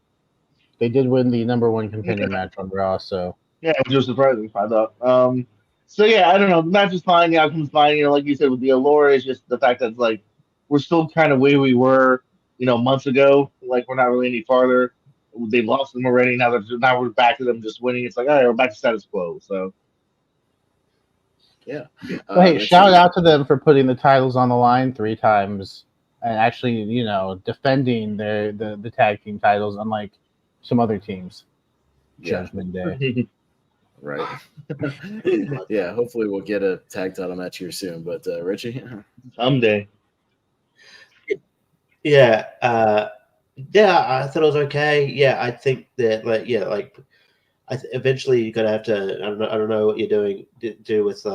They did win the #1 contender match on Raw, so yeah, which was surprising, I thought. So yeah, I don't know. The match is fine, the outcome's fine. Like you said, with the allure is just the fact that it's like we're still kind of where we were, months ago. Like we're not really any farther. They lost them already. Now we're back to them just winning. It's like, all right, we're back to status quo. So yeah. Hey, shout out to them for putting the titles on the line 3 times and actually, defending the tag team titles, unlike some other teams. Judgment Day. Right. Yeah, hopefully we'll get a tag title match here soon. But Richie? Someday. Yeah. I thought it was okay. Yeah, I think that eventually you're gonna have to. I don't know what you're do with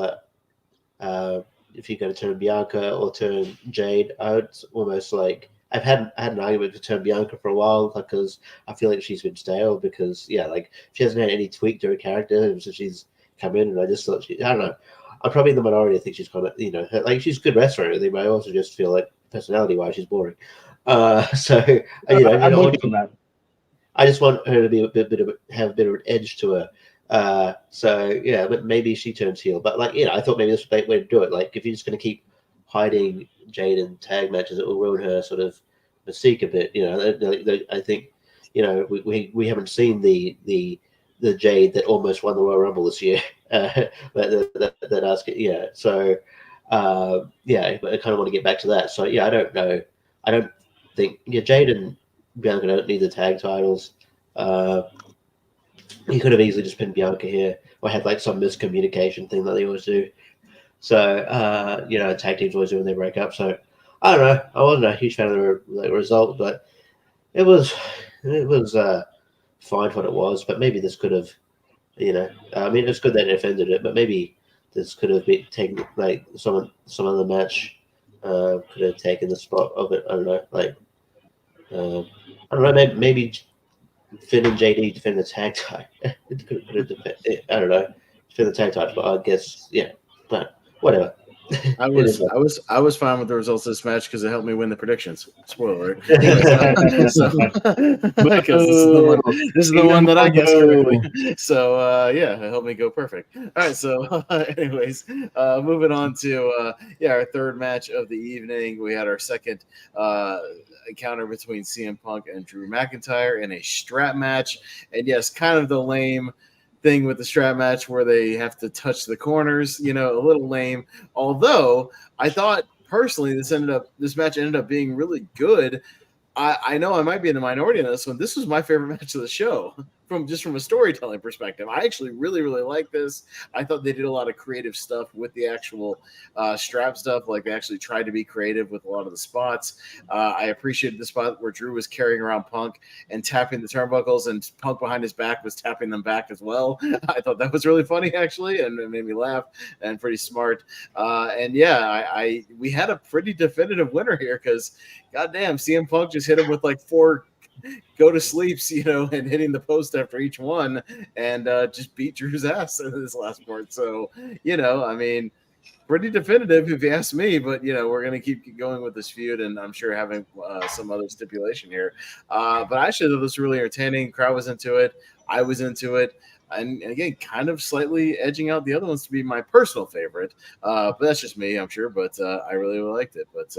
if you're going to turn Bianca or turn Jade. It's almost like I had an argument to turn Bianca for a while because I feel like she's been stale because she hasn't had any tweak to her character since she's come in, and I just thought I don't know. I'm probably in the minority. I think she's kind of, like she's a good wrestler and everything, but I also just feel like personality-wise, she's boring. So I'm with you on that. I just want her to be have a bit of an edge to her. So yeah, but maybe she turns heel. But like, I thought maybe this was the way to do it. Like, if you're just going to keep hiding Jade in tag matches, it will ruin her sort of mystique a bit. I think we haven't seen the Jade that almost won the Royal Rumble this year. That asked it, yeah. So but I kind of want to get back to that. So yeah, I don't know. I don't think Jade and Bianca don't need the tag titles. He could have easily just pinned Bianca here, or had like some miscommunication thing that they always do. So tag teams always do when they break up. So I don't know. I wasn't a huge fan of the result, but it was fine for what it was. But maybe this could have, I mean, it's good that they defended it, but maybe this could have been taken, like some other match could have taken the spot of it. I don't know, like I don't know, maybe Finn and JD defend the tag title. I don't know, defend the tag title, but I guess but whatever. I was fine with the results of this match because it helped me win the predictions. Spoiler. Because this is the one that I guessed correctly. So it helped me go perfect. All right. So anyways, moving on to our third match of the evening. We had our second encounter between CM Punk and Drew McIntyre in a strap match, and yes, kind of the lame thing with the strap match where they have to touch the corners, a little lame. Although I thought personally this match ended up being really good. I know I might be in the minority on this one. This was my favorite match of the show from a storytelling perspective. I actually really, really like this. I thought they did a lot of creative stuff with the actual strap stuff. Like, they actually tried to be creative with a lot of the spots. I appreciated the spot where Drew was carrying around Punk and tapping the turnbuckles, and Punk behind his back was tapping them back as well. I thought that was really funny, actually, and it made me laugh and pretty smart. We had a pretty definitive winner here because, goddamn, CM Punk just hit him with like 4 go to sleeps, and hitting the post after each one, and just beat Drew's ass in this last part. So, I mean, pretty definitive if you ask me, but we're going to keep going with this feud, and I'm sure having some other stipulation here. But I actually thought this was really entertaining. Crowd was into it. I was into it. And again, kind of slightly edging out the other ones to be my personal favorite. But that's just me, I'm sure. But I really, really liked it. But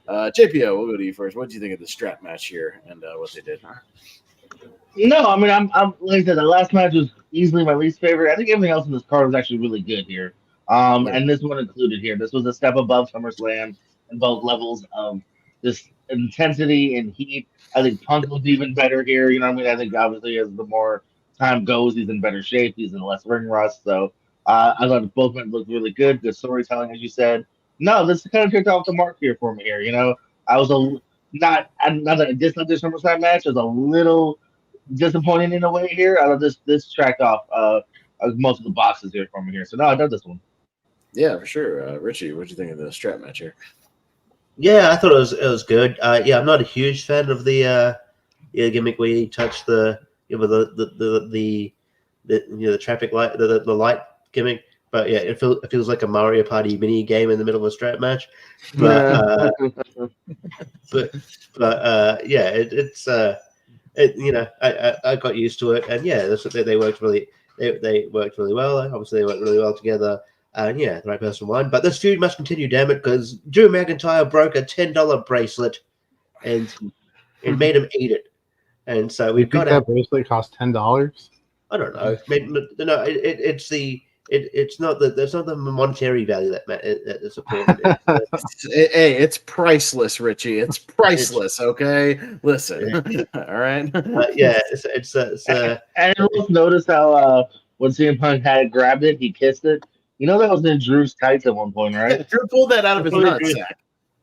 JPO, we'll go to you first. What did you think of the strap match here and what they did? No, I mean, I'm like I said, the last match was easily my least favorite. I think everything else in this card was actually really good here. And this one included here. This was a step above SummerSlam in both levels of this intensity and heat. I think Punk looked even better here. You know what I mean? I think obviously as the more time goes, he's in better shape. He's in less ring rust. So I thought both men looked really good. Good storytelling, as you said. No, this kind of kicked off the mark here for me here. I was not that I disliked this SummerSlam match. It was a little disappointing in a way here. I thought this tracked off most of the boxes here for me here. So no, I did this one. Yeah, for sure. Richie, what do you think of the strap match here? Yeah, I thought it was good. I'm not a huge fan of the gimmick where you touch the traffic light, the light gimmick. But yeah, it feels like a Mario Party mini game in the middle of a strap match. But I got used to it, and yeah, they worked really well. Obviously, they worked really well together. And yeah, the right person won. But this feud must continue, damn it, because Drew McIntyre broke a $10 bracelet and it made him eat it. And so we've got that bracelet cost $10. I don't know. Maybe, no, it's not the monetary value that is important. Hey, it's priceless, Richie. It's priceless. Okay, listen. All right. It's Anyone notice how when CM Punk had grabbed it, he kissed it? That was in Drew's tights at one point, right? Yeah, Drew pulled that out of his nutsack.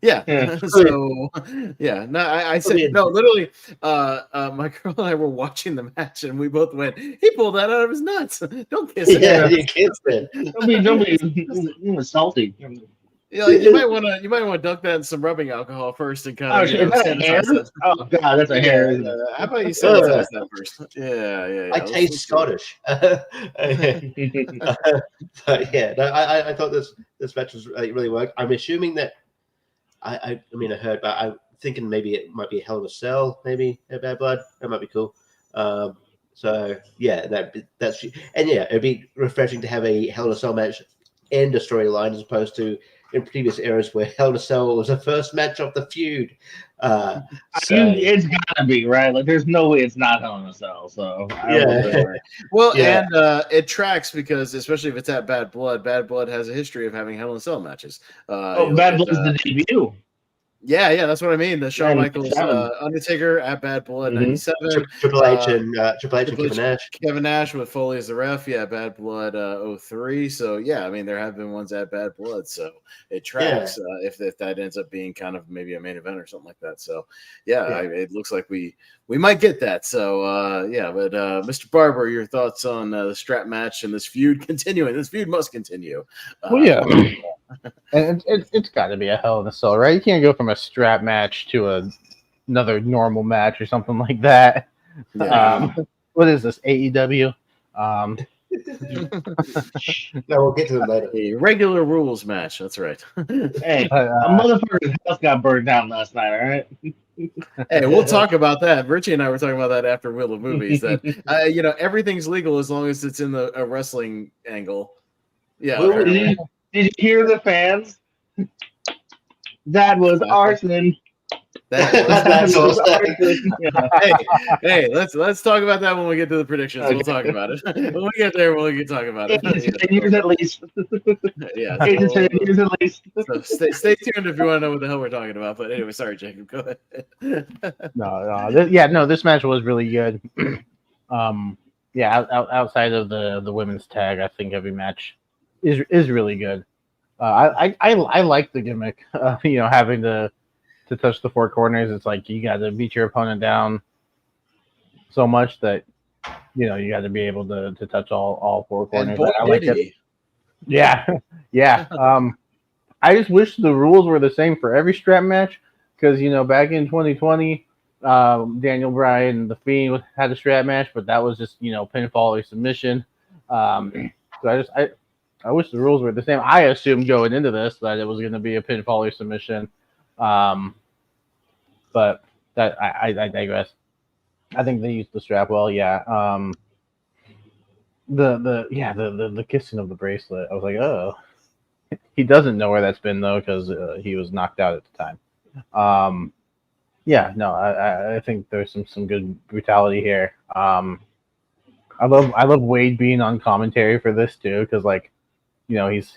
Yeah. So, yeah. No, I said no. Literally, my girl and I were watching the match, and we both went, "He pulled that out of his nuts. Don't kiss it." Yeah, you kissed it. Don't be salty. Yeah, like you might want to dunk that in some rubbing alcohol first and kind Oh, of shit, is that a hair? sanitize that. Oh god, that's a hair. Isn't it? How about you sanitize that first? Yeah. I taste Scottish. But yeah, no, I thought this match was really worked. I'm assuming that I mean I heard, but I'm thinking maybe it might be a Hell in a Cell, maybe a Bad Blood. That might be cool. So yeah, that's and yeah, it'd be refreshing to have a Hell in a Cell match end a storyline as opposed to in previous eras where Hell in a Cell was the first match of the feud. It's gotta be right. Like, there's no way it's not Hell in a Cell. So Well, Yeah. and it tracks because especially if it's at Bad Blood has a history of having Hell in a Cell matches. Bad Blood's the debut. Yeah, that's what I mean. The Shawn Michaels 97. Undertaker at Bad Blood Mhm. 97. Triple H and Kevin Nash. Kevin Nash with Foley as the ref. Yeah, Bad Blood 03. So yeah, I mean there have been ones at Bad Blood, so it tracks. If that ends up being kind of maybe a main event or something like that. So yeah. It looks like we might get that. So but Mr. Barber, your thoughts on the strap match and this feud continuing? This feud must continue. Well, yeah. And it's got to be a Hell in a Cell, right? You can't go from a strap match to another normal match or something like that. Yeah. What is this, AEW? No, we'll get to them later. A regular rules match. That's right. Hey, a motherfucker's house got burned down last night. All right. Hey, we'll talk about that. Richie and I were talking about that after Wheel of Movies. That everything's legal as long as it's in a wrestling angle. Yeah. Did you hear the fans? That was arson. That was arson. Yeah. Hey, let's talk about that when we get to the predictions. Okay. We'll talk about it. When we get there, we can talk about it. 8 to 10 years at least. Yeah. 8 to 10 years at least. So stay tuned if you want to know what the hell we're talking about. But anyway, sorry, Jacob. Go ahead. No, this match was really good. Outside of the women's tag, I think every match is really good. I like the gimmick. Having to touch the four corners. It's like you got to beat your opponent down so much that you got to be able to touch all four corners. I like it. Yeah. I just wish the rules were the same for every strap match because back in 2020, Daniel Bryan and The Fiend had a strap match, but that was just pinfall or submission. So I wish the rules were the same. I assumed going into this that it was going to be a pinfall or submission, but that I digress. I think they used the strap well. Yeah. The kissing of the bracelet. I was like, oh, he doesn't know where that's been though because he was knocked out at the time. I think there's some good brutality here. I love Wade being on commentary for this too because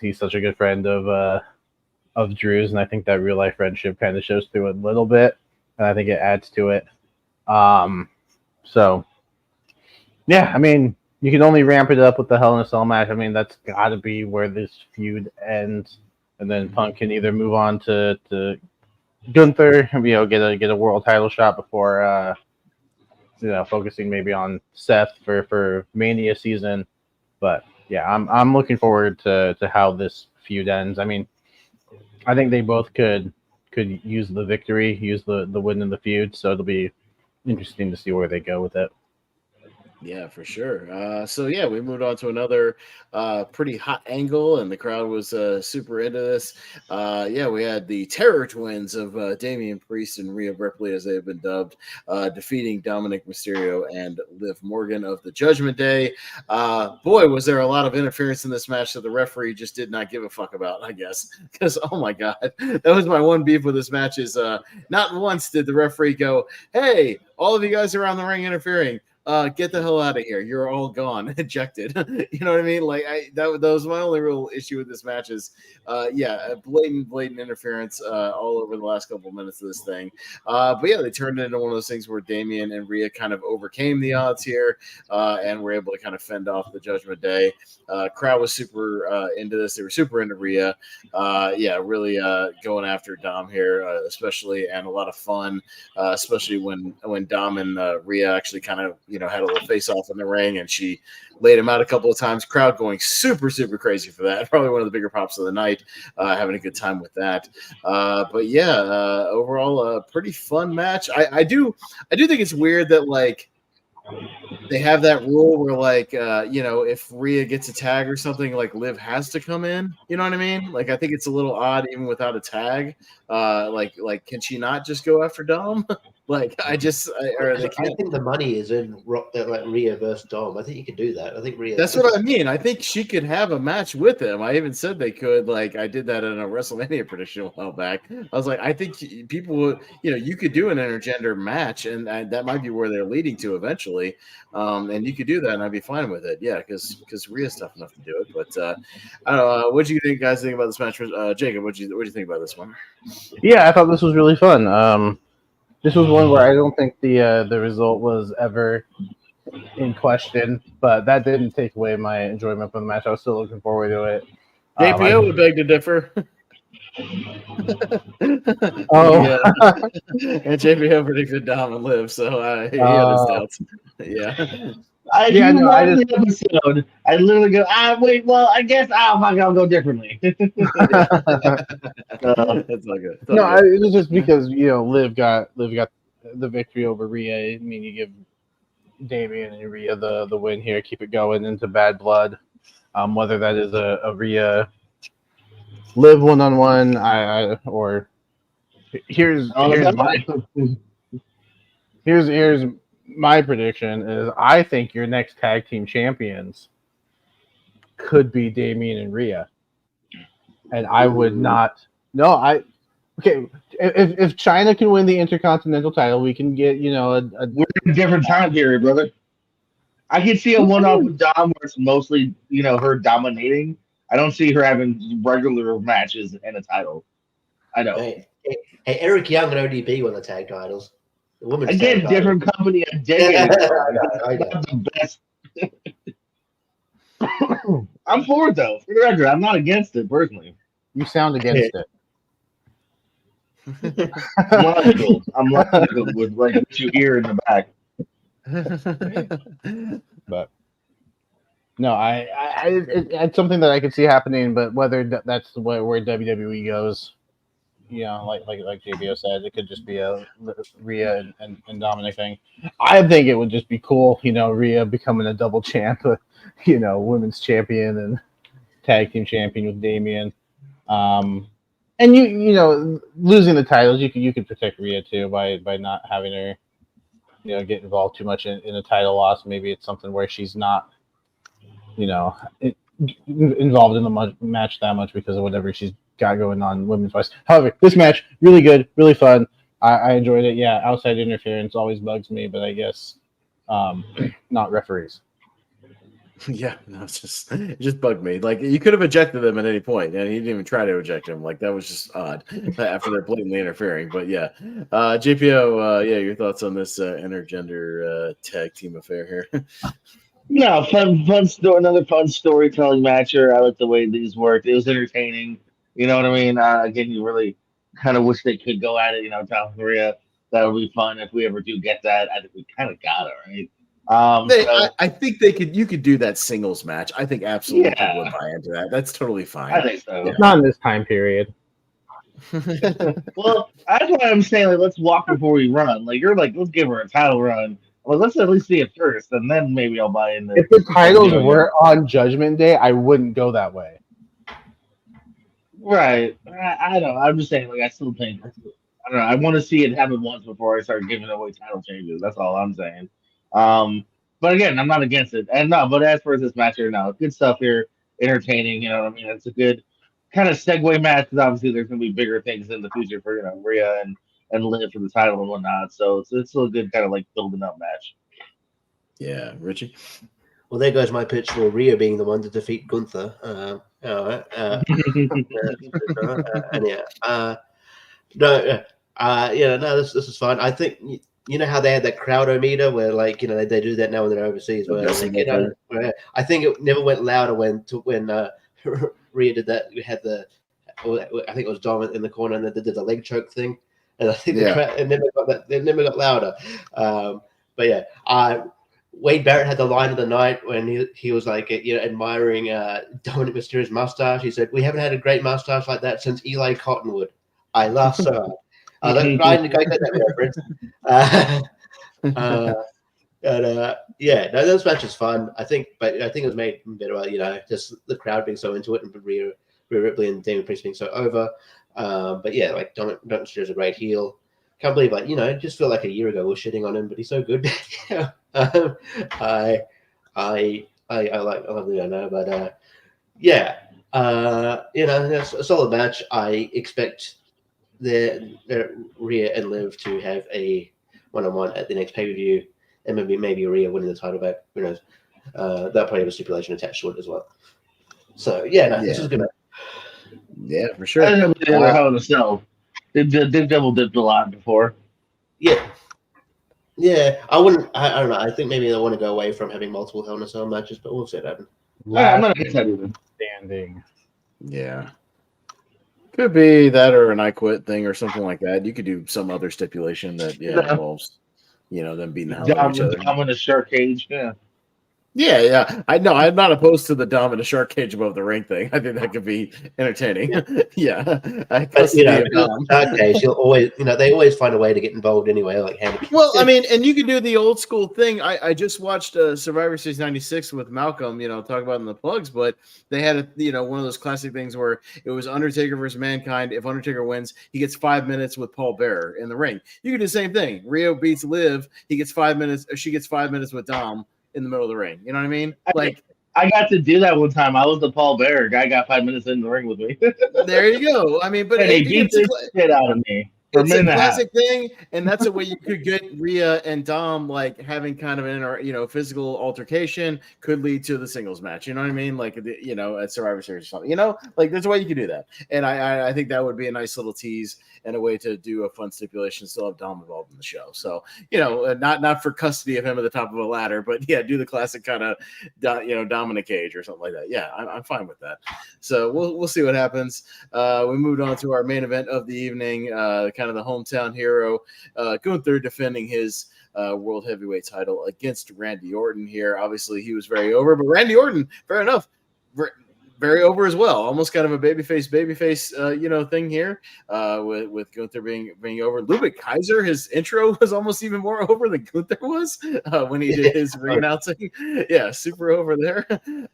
he's such a good friend of Drew's, and I think that real life friendship kind of shows through a little bit, and I think it adds to it. So yeah, I mean, you can only ramp it up with the Hell in a Cell match. I mean, that's got to be where this feud ends, and then Punk can either move on to Gunther, get a world title shot before focusing maybe on Seth for Mania season, but. Yeah, I'm looking forward to how this feud ends. I mean, I think they both could use the victory, use the win in the feud, so it'll be interesting to see where they go with it. Yeah, for sure. So yeah, we moved on to another pretty hot angle, and the crowd was super into this. We had the Terror Twins of Damian Priest and Rhea Ripley, as they have been dubbed, defeating Dominic Mysterio and Liv Morgan of the Judgment Day. Boy, was there a lot of interference in this match that the referee just did not give a fuck about, I guess. Because, oh my God, that was my one beef with this match is not once did the referee go, hey, all of you guys around the ring interfering. Get the hell out of here. You're all gone, ejected. You know what I mean? Like that was my only real issue with this match is, blatant interference all over the last couple of minutes of this thing. But yeah, they turned it into one of those things where Damian and Rhea kind of overcame the odds here and were able to kind of fend off the Judgment Day. Crowd was super into this. They were super into Rhea. Really going after Dom here, especially, and a lot of fun, especially when Dom and Rhea actually kind of, had a little face off in the ring, and she laid him out a couple of times. Crowd going super, super crazy for that. Probably one of the bigger pops of the night. Having a good time with that. But yeah, overall, a pretty fun match. I do think it's weird that like they have that rule where like if Rhea gets a tag or something, like Liv has to come in. You know what I mean? Like I think it's a little odd even without a tag. Like can she not just go after Dom? Like I think the money is in like Rhea versus Dom. I think you could do that. I think Rhea. That's what I mean. I think she could have a match with him. I even said they could. Like I did that in a WrestleMania prediction a while back. I was like, I think people would, you could do an intergender match, and that might be where they're leading to eventually. And you could do that, and I'd be fine with it. Yeah, because Rhea's tough enough to do it. But I don't know. What do you guys think about this match? Jacob, what do you think about this one? Yeah, I thought this was really fun. This was one where I don't think the result was ever in question, but that didn't take away my enjoyment from the match. I was still looking forward to it. JPO would beg to differ. Oh, and JPO predicted Dom and Liv, so he had his doubts. Yeah. I the episode. I literally go, wait, well, I guess I'll go differently. That's not good. It was just because Liv got the victory over Rhea. I mean, you give Damian and Rhea the win here, keep it going into Bad Blood. Whether that is a Rhea Liv 1-on-1, or here's my prediction is I think your next tag team champions could be Damian and Rhea. And I would not. No, okay. If China can win the Intercontinental title, we can get we're in a different time period, brother. I can see a one-off with Dom where it's mostly her dominating. I don't see her having regular matches and a title. I know. Hey, Eric Young and ODB won the tag titles. The women's again, different company. A decade ago. I know. The best. I'm for it though. For the record, I'm not against it personally. You sound against it. I'm logical with like what you hear in the back. But no, it's something that I could see happening. But whether that's where WWE goes, like JBO said, it could just be a Rhea and Dominic thing. I think it would just be cool, Rhea becoming a double champ, women's champion and tag team champion with Damian. And losing the titles, you could protect Rhea too by not having her, get involved too much in a title loss. Maybe it's something where she's not, involved in the match that much because of whatever she's got going on women's wise. However, this match really good, really fun. I enjoyed it. Yeah, outside interference always bugs me, but I guess not referees. Yeah, no, it just bugged me. Like you could have ejected them at any point, and he didn't even try to eject him. Like that was just odd after they're blatantly interfering. But yeah, JPO, your thoughts on this intergender tag team affair here? No, fun story. Another fun storytelling match here. I like the way these worked. It was entertaining. You know what I mean? Again, you really kind of wish they could go at it. South Korea. That would be fun if we ever do get that. I think we kind of got it right. I think you could do that singles match. I think absolutely people would buy into that. That's totally fine. I think so. Yeah. Not in this time period. Well, that's why I'm saying let's walk before we run. Like you're like, let's give her a title run. Well, let's at least see it first, and then maybe I'll buy in. If the titles were on Judgment Day, I wouldn't go that way. Right. I don't know. I'm just saying, I still think, I don't know. I want to see it happen once before I start giving away title changes. That's all I'm saying. But again, I'm not against it. And no, but as for this match here, good stuff here. Entertaining, you know what I mean? It's a good kind of segue match because obviously there's going to be bigger things in the future for, Rhea and Liv for the title and whatnot. So it's still a good kind of building up match. Yeah, Richie? Well, there goes my pitch for Rhea being the one to defeat Gunther. This is fine. I think how they had that crowdometer where they do that now when they're overseas. Where, I think it never went louder when Rhea did that. We had I think it was Dom in the corner and they did the leg choke thing, and I think the crowd it never got louder. But yeah, Wade Barrett had the line of the night when he was like, admiring Dominic Mysterio's mustache. He said, "We haven't had a great mustache like that since Eli Cottonwood." I laughed so hard. I get that reference. Those matches fun. I think it was made better, just the crowd being so into it and Rhea Ripley and Damien Priest being so over. Like Dominic Mysterio's a great heel. Can't believe, just feel like a year ago we were shitting on him, but he's so good. I love the know, but it's a solid match. I expect Rhea and Liv to have a one-on-one at the next pay-per-view, and maybe Rhea winning the title back. Who knows? That'll probably have a stipulation attached to it as well. So this is a good match. Yeah, for sure. I don't know if they were Hell in a Cell. They've double dipped a lot before. Yeah, I wouldn't. I don't know. I think maybe they want to go away from having multiple Hell in a Cell matches, but we'll see that happen. I'm not against that even. Standing. Yeah. Could be that or an I Quit thing or something like that. You could do some other stipulation that involves, them beating the hell out of each other. Dom in a shark cage. Yeah. Yeah. I'm not opposed to the Dom in a shark cage above the ring thing. I think that could be entertaining. Yeah. But shark cage, you'll always, they always find a way to get involved anyway. Like, well, I mean, and you could do the old school thing. I just watched Survivor Series '96 with Malcolm. Talk about it in the plugs, but they had one of those classic things where it was Undertaker versus Mankind. If Undertaker wins, he gets 5 minutes with Paul Bearer in the ring. You could do the same thing. Rio beats Liv. He gets 5 minutes. Or she gets 5 minutes with Dom in the middle of the ring. You know what I mean? I got to do that one time. I was the Paul Bearer. Guy got 5 minutes in the ring with me. There you go. I mean, but they beat the shit out of me. It's a classic thing, and that's a way you could get Rhea and Dom having kind of an physical altercation could lead to the singles match. You know what I mean? At Survivor Series or something. There's a way you could do that, and I think that would be a nice little tease and a way to do a fun stipulation. Still have Dom involved in the show, so not for custody of him at the top of a ladder, but do the classic kind of Dom in a cage or something like that. Yeah, I'm fine with that. So we'll see what happens. We moved on to our main event of the evening. Kind of the hometown hero, Gunther defending his world heavyweight title against Randy Orton here. Obviously, he was very over, but Randy Orton, fair enough, very over as well. Almost kind of a babyface, thing here with Gunther being over. Ludwig Kaiser, his intro was almost even more over than Gunther was when he did his re-announcing. Yeah, super over there,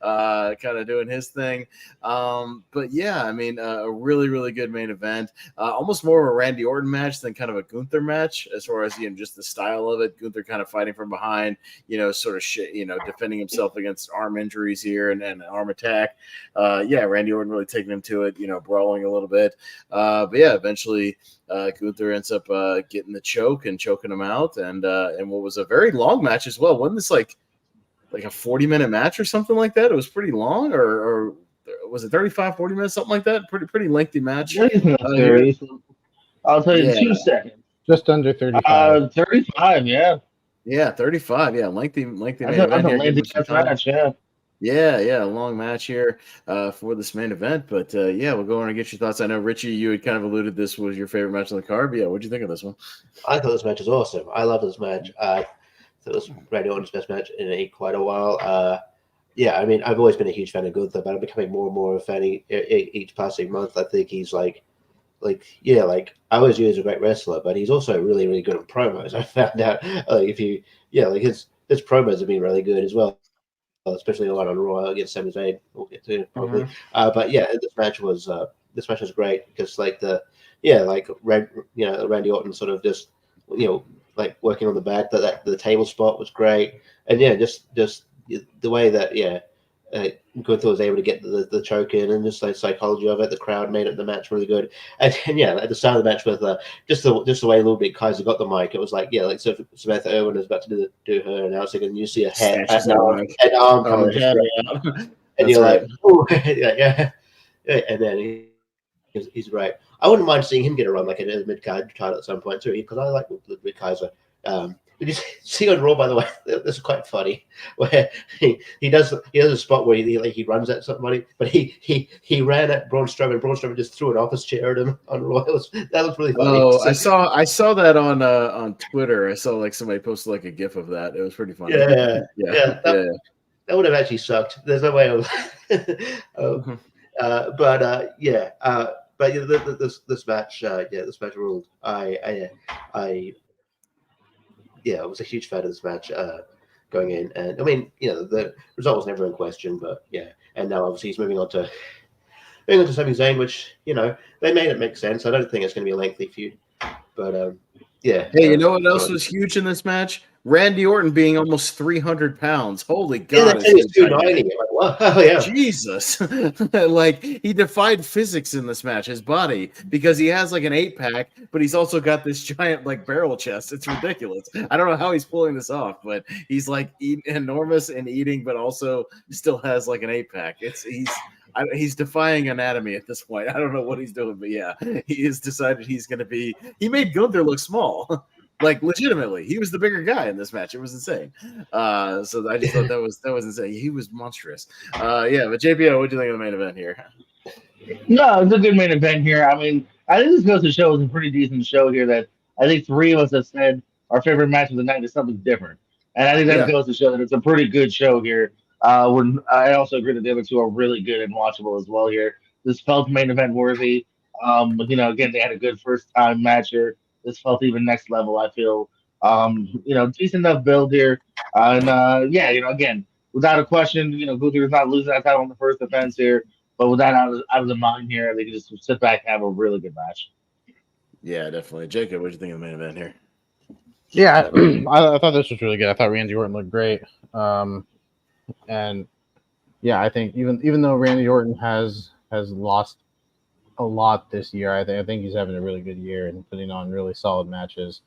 kind of doing his thing. But yeah, I mean, a really, really good main event. Almost more of a Randy Orton match than kind of a Gunther match as far as just the style of it. Gunther kind of fighting from behind, sort of shit, defending himself against arm injuries here and an arm attack. Randy Orton really taking him to it, brawling a little bit. But yeah, eventually Gunther ends up getting the choke and choking him out. And what was a very long match as well. Wasn't this like a 40-minute match or something like that? It was pretty long, or was it 35, 40 minutes, something like that? Pretty lengthy match. I'll tell you 2 seconds. Just under 35. 35, yeah. Yeah, 35. Yeah, lengthy main event. Match, yeah. Yeah, a long match here for this main event. But we'll go on and get your thoughts. I know, Richie, you had kind of alluded this was your favorite match on the card. But yeah, what'd you think of this one? I thought this match was awesome. I love this match. I thought it was Randy Orton's best match in quite a while. I mean, I've always been a huge fan of Gunther, but I'm becoming more and more a fan each passing month. I think he's I always view him as a great wrestler, but he's also really, really good at promos. I found out his promos have been really good as well. Especially a lot on Raw against Sami Zayn. We'll get to probably. This match was great because Randy Orton sort of just working on the back. The table spot was great, and just the way that Gunther was able to get the choke in and just the psychology of it. The crowd made the match really good, and at the start of the match with just the way Ludwig Kaiser got the mic, it was so Samantha Irwin was about to do her announcing, and you see a head arm coming, and you're like, oh, and then he's great. I wouldn't mind seeing him get a run like a mid card title at some point too, because I like Ludwig Kaiser. Did you see on Raw, by the way? This is quite funny. Where he does a spot where he runs at somebody, but he ran at Braun Strowman. Braun Strowman just threw an office chair at him on Raw. That was really funny. Oh, I saw that on Twitter. I saw like somebody posted like a GIF of that. It was pretty funny. Yeah. That would have actually sucked. There's no way of. This match, this match ruled. I was a huge fan of this match going in, and I mean, the result was never in question, but and now obviously he's moving on to Sami Zayn, which they made it make sense. I don't think it's going to be a lengthy feud, but Hey, you know what else was huge in this match? Randy Orton being almost 300 pounds. Holy God. Yeah, he's 290. Like, oh, yeah. Jesus. Like, he defied physics in this match, his body, because he has like an 8-pack, but he's also got this giant like barrel chest. It's ridiculous. I don't know how he's pulling this off, but he's like enormous and eating, but also still has like an 8-pack. He's defying anatomy at this point. I don't know what he's doing, but he has decided he's going to be. He made Gunther look small, like legitimately. He was the bigger guy in this match. It was insane. So I just thought that was insane. He was monstrous. But JPO, what do you think of the main event here? No, it's a good main event here. I mean, I think this goes to show it's a pretty decent show here. That I think three of us have said our favorite match of the night is something different, and I think that goes to show that it's a pretty good show here. When I also agree that the other two are really good and watchable as well here. This felt main event worthy. Again, they had a good first time match here. This felt even next level, I feel. Decent enough build here. Again, without a question, Gunther is not losing that title on the first defense here. But with that out of the mind here, they can just sit back and have a really good match. Yeah, definitely. Jacob, what do you think of the main event here? Yeah, I thought this was really good. I thought Randy Orton looked great. And I think even though Randy Orton has lost a lot this year, I think he's having a really good year and putting on really solid matches.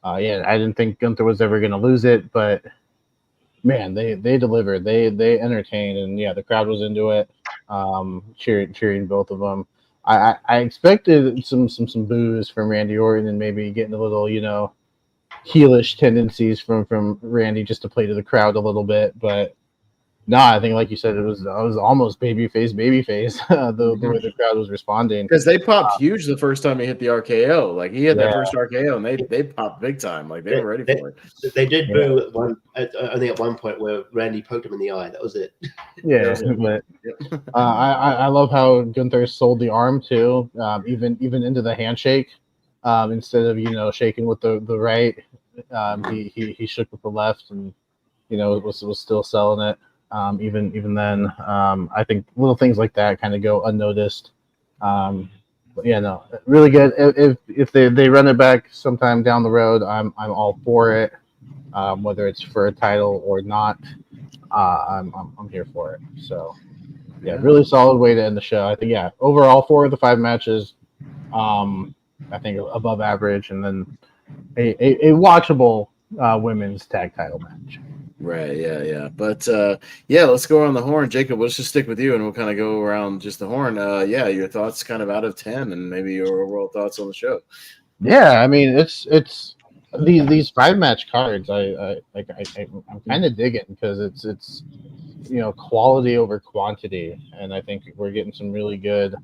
I didn't think Gunther was ever going to lose it, but man, they delivered. They entertained, and the crowd was into it, cheering both of them. I expected some boos from Randy Orton and maybe getting a little heelish tendencies from Randy just to play to the crowd a little bit, but. No, I think like you said, it was almost babyface. The way the crowd was responding because they popped huge the first time he hit the RKO. Like he had that first RKO, and they popped big time. Like they were ready for it. They did boo only at one point where Randy poked him in the eye. That was it. Yeah, but I love how Gunther sold the arm too, even into the handshake. Instead of shaking with the right, he shook with the left, and was still selling it. Even then, I think little things like that kind of go unnoticed. Really good. If they run it back sometime down the road, I'm all for it. Whether it's for a title or not, I'm here for it. So, really solid way to end the show. I think overall 4 of the 5 matches, I think above average, and then a watchable women's tag title match. Right, yeah. But let's go around the horn. Jacob, let's just stick with you and we'll kind of go around just the horn. Your thoughts kind of out of 10 and maybe your overall thoughts on the show. Yeah, I mean it's these 5-match cards I'm kind of digging because it's quality over quantity, and I think we're getting some really good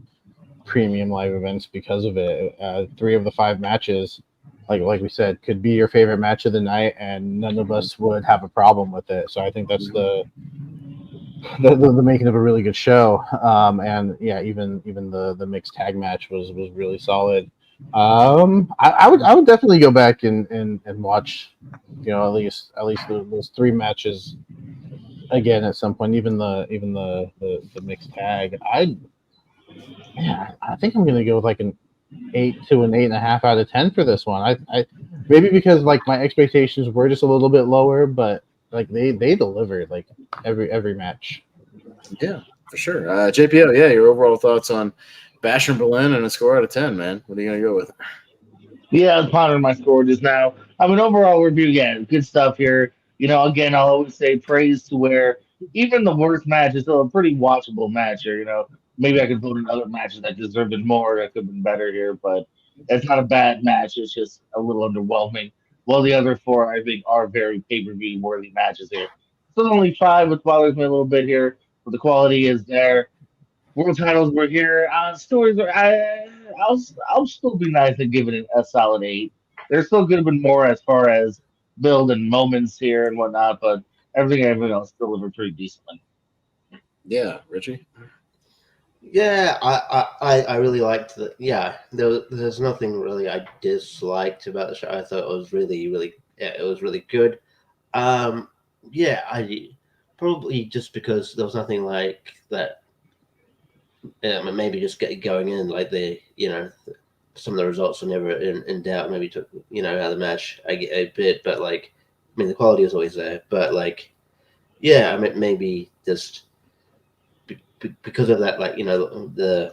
premium live events because of it. 3 of the 5 matches, like we said, could be your favorite match of the night, and none of us would have a problem with it. So I think that's the making of a really good show. Even the mixed tag match was really solid. I would definitely go back and watch, at least those 3 matches again at some point. Even the mixed tag. I think I'm gonna go with like an 8 to an 8.5 out of 10 for this one. I maybe because like my expectations were just a little bit lower, but like they delivered like every match. Yeah, for sure. JPO, your overall thoughts on Bash in Berlin and a score out of 10, man. What are you gonna go with? Yeah, I was pondering my score just now. I mean, overall review, good stuff here. Again, I'll always say praise to where even the worst match is still a pretty watchable match here. Maybe I could vote in other matches that deserved it more, that could have been better here, but it's not a bad match. It's just a little underwhelming. while the other 4 I think are very pay-per-view worthy matches here. Still only 5, which bothers me a little bit here, but the quality is there. World titles were here. Stories are. I'll still be nice and give it a solid 8. There still could have been more as far as build and moments here and whatnot, but everything else delivered pretty decently. Yeah, Richie. Yeah, I really liked the. Yeah, there's nothing really I disliked about the show. I thought it was it was really good. Yeah, I probably just because there was nothing like that. Maybe just going in like some of the results are never in doubt. Maybe took out of the match a bit, but like I mean the quality is always there. But like yeah, I mean maybe just because of that, like the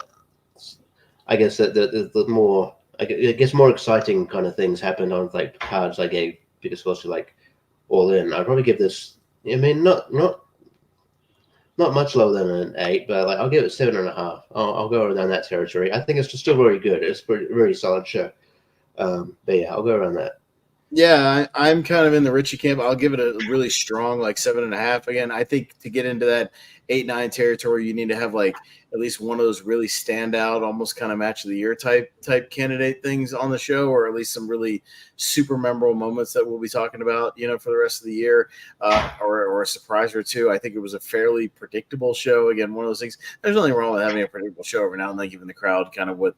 I guess that the more I guess more exciting kind of things happened on like cards I gave bigger scores to like All In. I'd probably give this. I mean not much lower than an 8, but like I'll give it 7.5. I'll go around that territory. I think it's still very good. It's a really solid show. But yeah, I'll go around that. Yeah, I'm kind of in the Richie camp. I'll give it a really strong 7.5. Again, I think to get into that 8-9 territory, you need to have like at least one of those really standout, almost kind of match of the year type candidate things on the show, or at least some really super memorable moments that we'll be talking about, for the rest of the year, or a surprise or two. I think it was a fairly predictable show. Again, one of those things. There's nothing wrong with having a predictable show every now and then, giving the crowd kind of what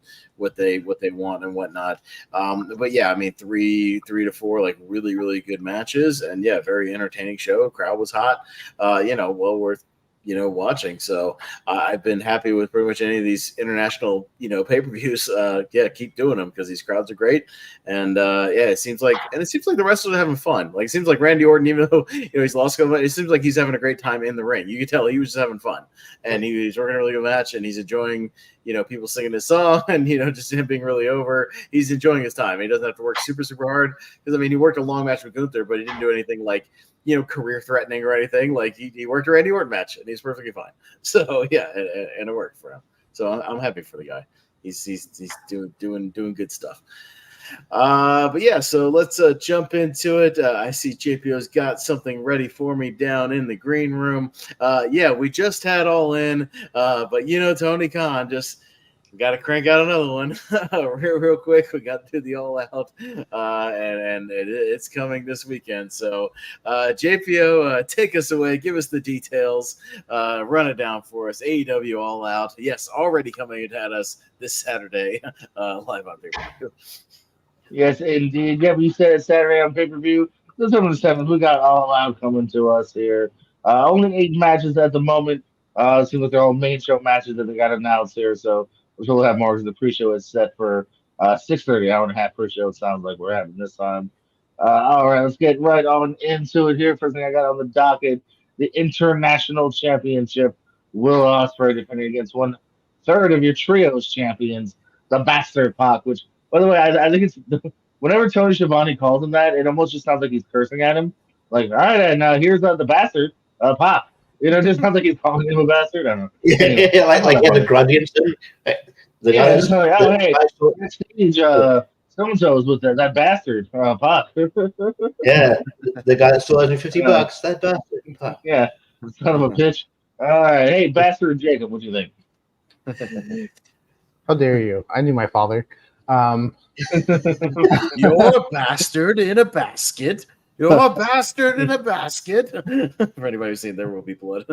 they want and whatnot. But yeah, I mean, 3 to 4 like really, really good matches, and yeah, very entertaining show. Crowd was hot. Well worth watching. So I've been happy with pretty much any of these international pay-per-views. Keep doing them because these crowds are great. And it seems like the wrestlers are having fun. Like it seems like Randy Orton, even though he's lost, it seems like he's having a great time in the ring. You can tell he was just having fun, and he's working a really good match, and he's enjoying people singing his song, and just him being really over. He's enjoying his time. He doesn't have to work super, super hard because I mean he worked a long match with Gunther, but he didn't do anything like career threatening or anything. Like he worked a Randy Orton match, and he's perfectly fine. So yeah, and it worked for him. So I'm happy for the guy. He's doing good stuff. But yeah, so let's jump into it. I see JPO's got something ready for me down in the green room. We just had All In, but Tony Khan just got to crank out another one real quick. We got to do the All Out, and it's coming this weekend. So JPO, take us away. Give us the details. Run it down for us. AEW All Out. Yes, already coming at us this Saturday live on pay-per-view. Yes, indeed. Yeah, we said it's Saturday on pay-per-view. December 7th, we got All Out coming to us here. Only 8 matches at the moment. Seems like they're all main show matches that they got announced here. So we're sure we'll have more because the pre-show is set for 6:30, hour and a half pre-show. It sounds like we're having this time. All right, let's get right on into it here. First thing I got on the docket, the International Championship. Will Ospreay defending against 1/3 of your trios champions, the Bastard Pac, which, by the way, I think it's whenever Tony Schiavone calls him that, it almost just sounds like he's cursing at him. Like, all right, and now here's the Bastard, Pac. It just sounds like he's calling him a bastard. I don't know. Anyway, yeah, like he had a grudge against him. The guy just like, oh, hey, backstage, so-and-so's with that bastard, Pac. Yeah, the guy that still owes me $50, that bastard. Pac. Yeah, son of a bitch. All right, hey, Bastard Jacob, what do you think? How dare you? I knew my father. You're a bastard in a basket. You're a bastard in a basket. For anybody who's seen There Will Be Blood.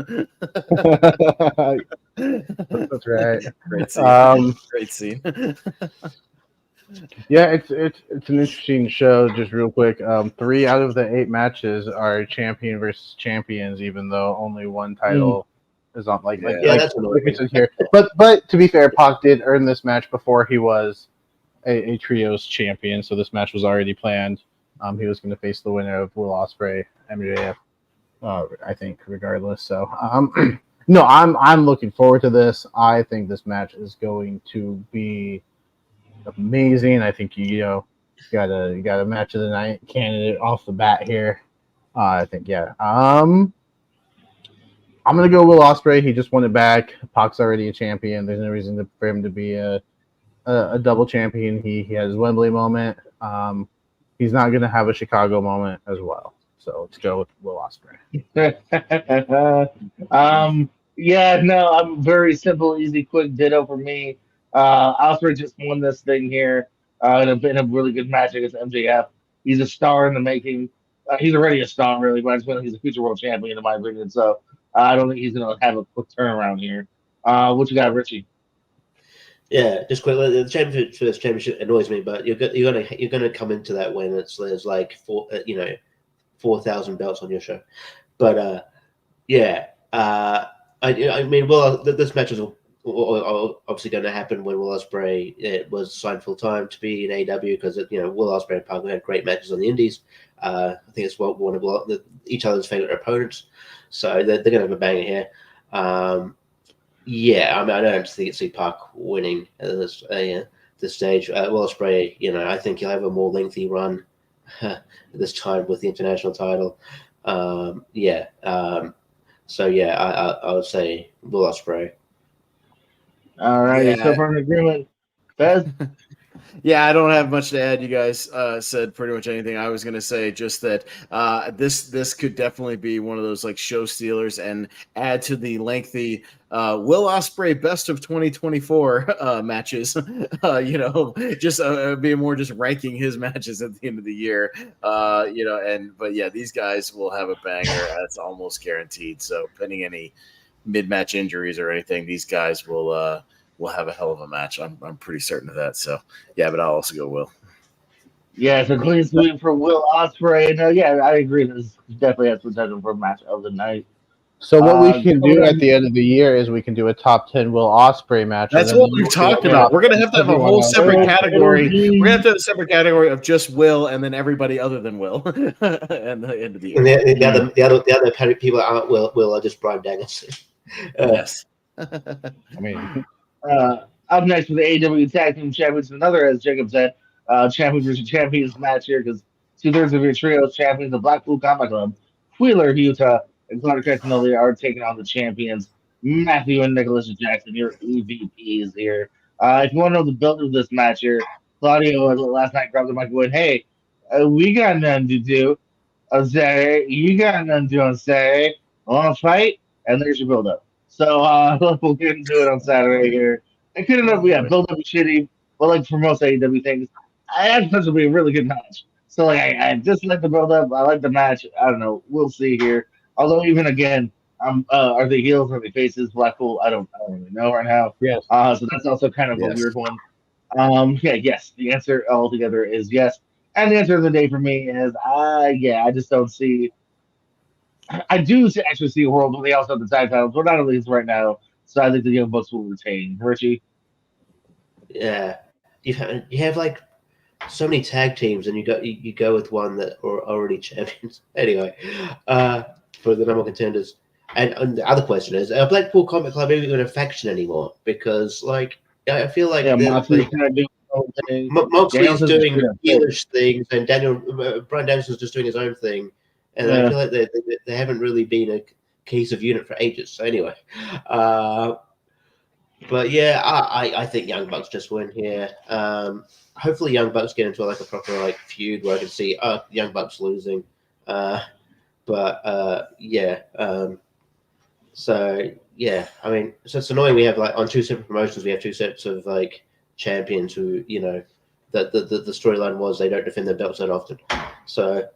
That's right. Great scene. Great scene. Yeah, it's an interesting show. Just real quick, 3 out of the 8 matches are champion versus champions, even though only one title is on. Like we said here. But to be fair, Pac did earn this match before he was a trios champion, so this match was already planned. He was going to face the winner of Will Ospreay, MJF, I think, regardless. So, no, I'm looking forward to this. I think this match is going to be amazing. I think you got a match of the night candidate off the bat here. I think I'm gonna go Will Ospreay. He just won it back. Pac's already a champion. There's no reason for him to be a double champion. He has his Wembley moment. he's not going to have a Chicago moment as well. So let's go with Will Ospreay. Yeah, no, I'm very simple, easy, quick ditto for me. Osprey just won this thing here in a really good match against MJF. He's a star in the making. He's already a star, really, but I just feel like he's a future world champion, in my opinion. So I don't think he's going to have a quick turnaround here. What you got, Richie? Yeah, just quickly, the championship annoys me, but you're gonna come into that when there's like 4,000 belts on your show. But I mean, well, this match is obviously going to happen when Will Ospreay was signed full time to be in AEW because Will Ospreay and Parker had great matches on the Indies. I think it's one of each other's favorite opponents, so they're going to have a banger here. Yeah, I mean, I don't see Park winning at this stage. Will Ospreay, I think he'll have a more lengthy run this time with the international title. So yeah, I would say Will Ospreay. All right, so far in agreement. Fez? Yeah, I don't have much to add. You guys said pretty much anything I was going to say. Just that this could definitely be one of those like show stealers and add to the lengthy Will Ospreay best of 2024 matches. Just being more just ranking his matches at the end of the year. But yeah, these guys will have a banger. That's almost guaranteed. So pending any mid-match injuries or anything, these guys will have a hell of a match. I'm pretty certain of that. So yeah, but I'll also go Will. Yeah, so clean sweep for Will Ospreay. No, yeah, I agree. This definitely has potential for match of the night. So what we can do at the end of the year is we can do a top 10 Will Ospreay match. That's what we've talked about. We're gonna have to have a whole separate category. We're gonna have to have a separate category of just Will and then everybody other than Will. And the end of the year. And the other people that aren't Will are just Bryan Danielson. Yes. I mean. Up next for the AEW Tag Team Champions, another, as Jacob said, champions versus champions match here because 2/3 of your trios champions, the Blackpool Combat Club, Wheeler Yuta, and Claudio Castagnoli are taking on the champions, Matthew and Nicholas Jackson, your EVPs here. If you want to know the build of this match here, Claudio last night grabbed the mic and went, "Hey, we got nothing to do on Saturday. You got nothing to do on Saturday. Want to fight?" And there's your build up. So we'll get into it on Saturday here. It could have, build up shitty, but like for most AEW things, I had such to be a really good match. So like I just like the build up. I like the match. I don't know. We'll see here. Although even again, are they heels? Are they faces? Blackpool? I don't really know right now. Yes. So that's also kind of a weird one. Yes. The answer altogether is yes. And the answer of the day for me is I just don't see. I do actually see a world where they also have the tag titles, but not at least right now. So I think the Young Bucks will retain. Richie? Yeah. You have like so many tag teams, and you go with one that are already champions. Anyway, for the number of contenders. And the other question is, are Blackpool Combat Club even a faction anymore? Because like I feel like Moxley's kind of doing Moxley's doing heelish things, and Bryan Danielson's just doing his own thing. And I feel like they haven't really been a cohesive unit for ages. So anyway, but yeah, I think Young Bucks just win here. Hopefully, Young Bucks get into like a proper feud where I can see Young Bucks losing. So yeah, I mean, so it's annoying. We have on two separate promotions, we have two sets of champions who that the storyline was they don't defend their belts that often. So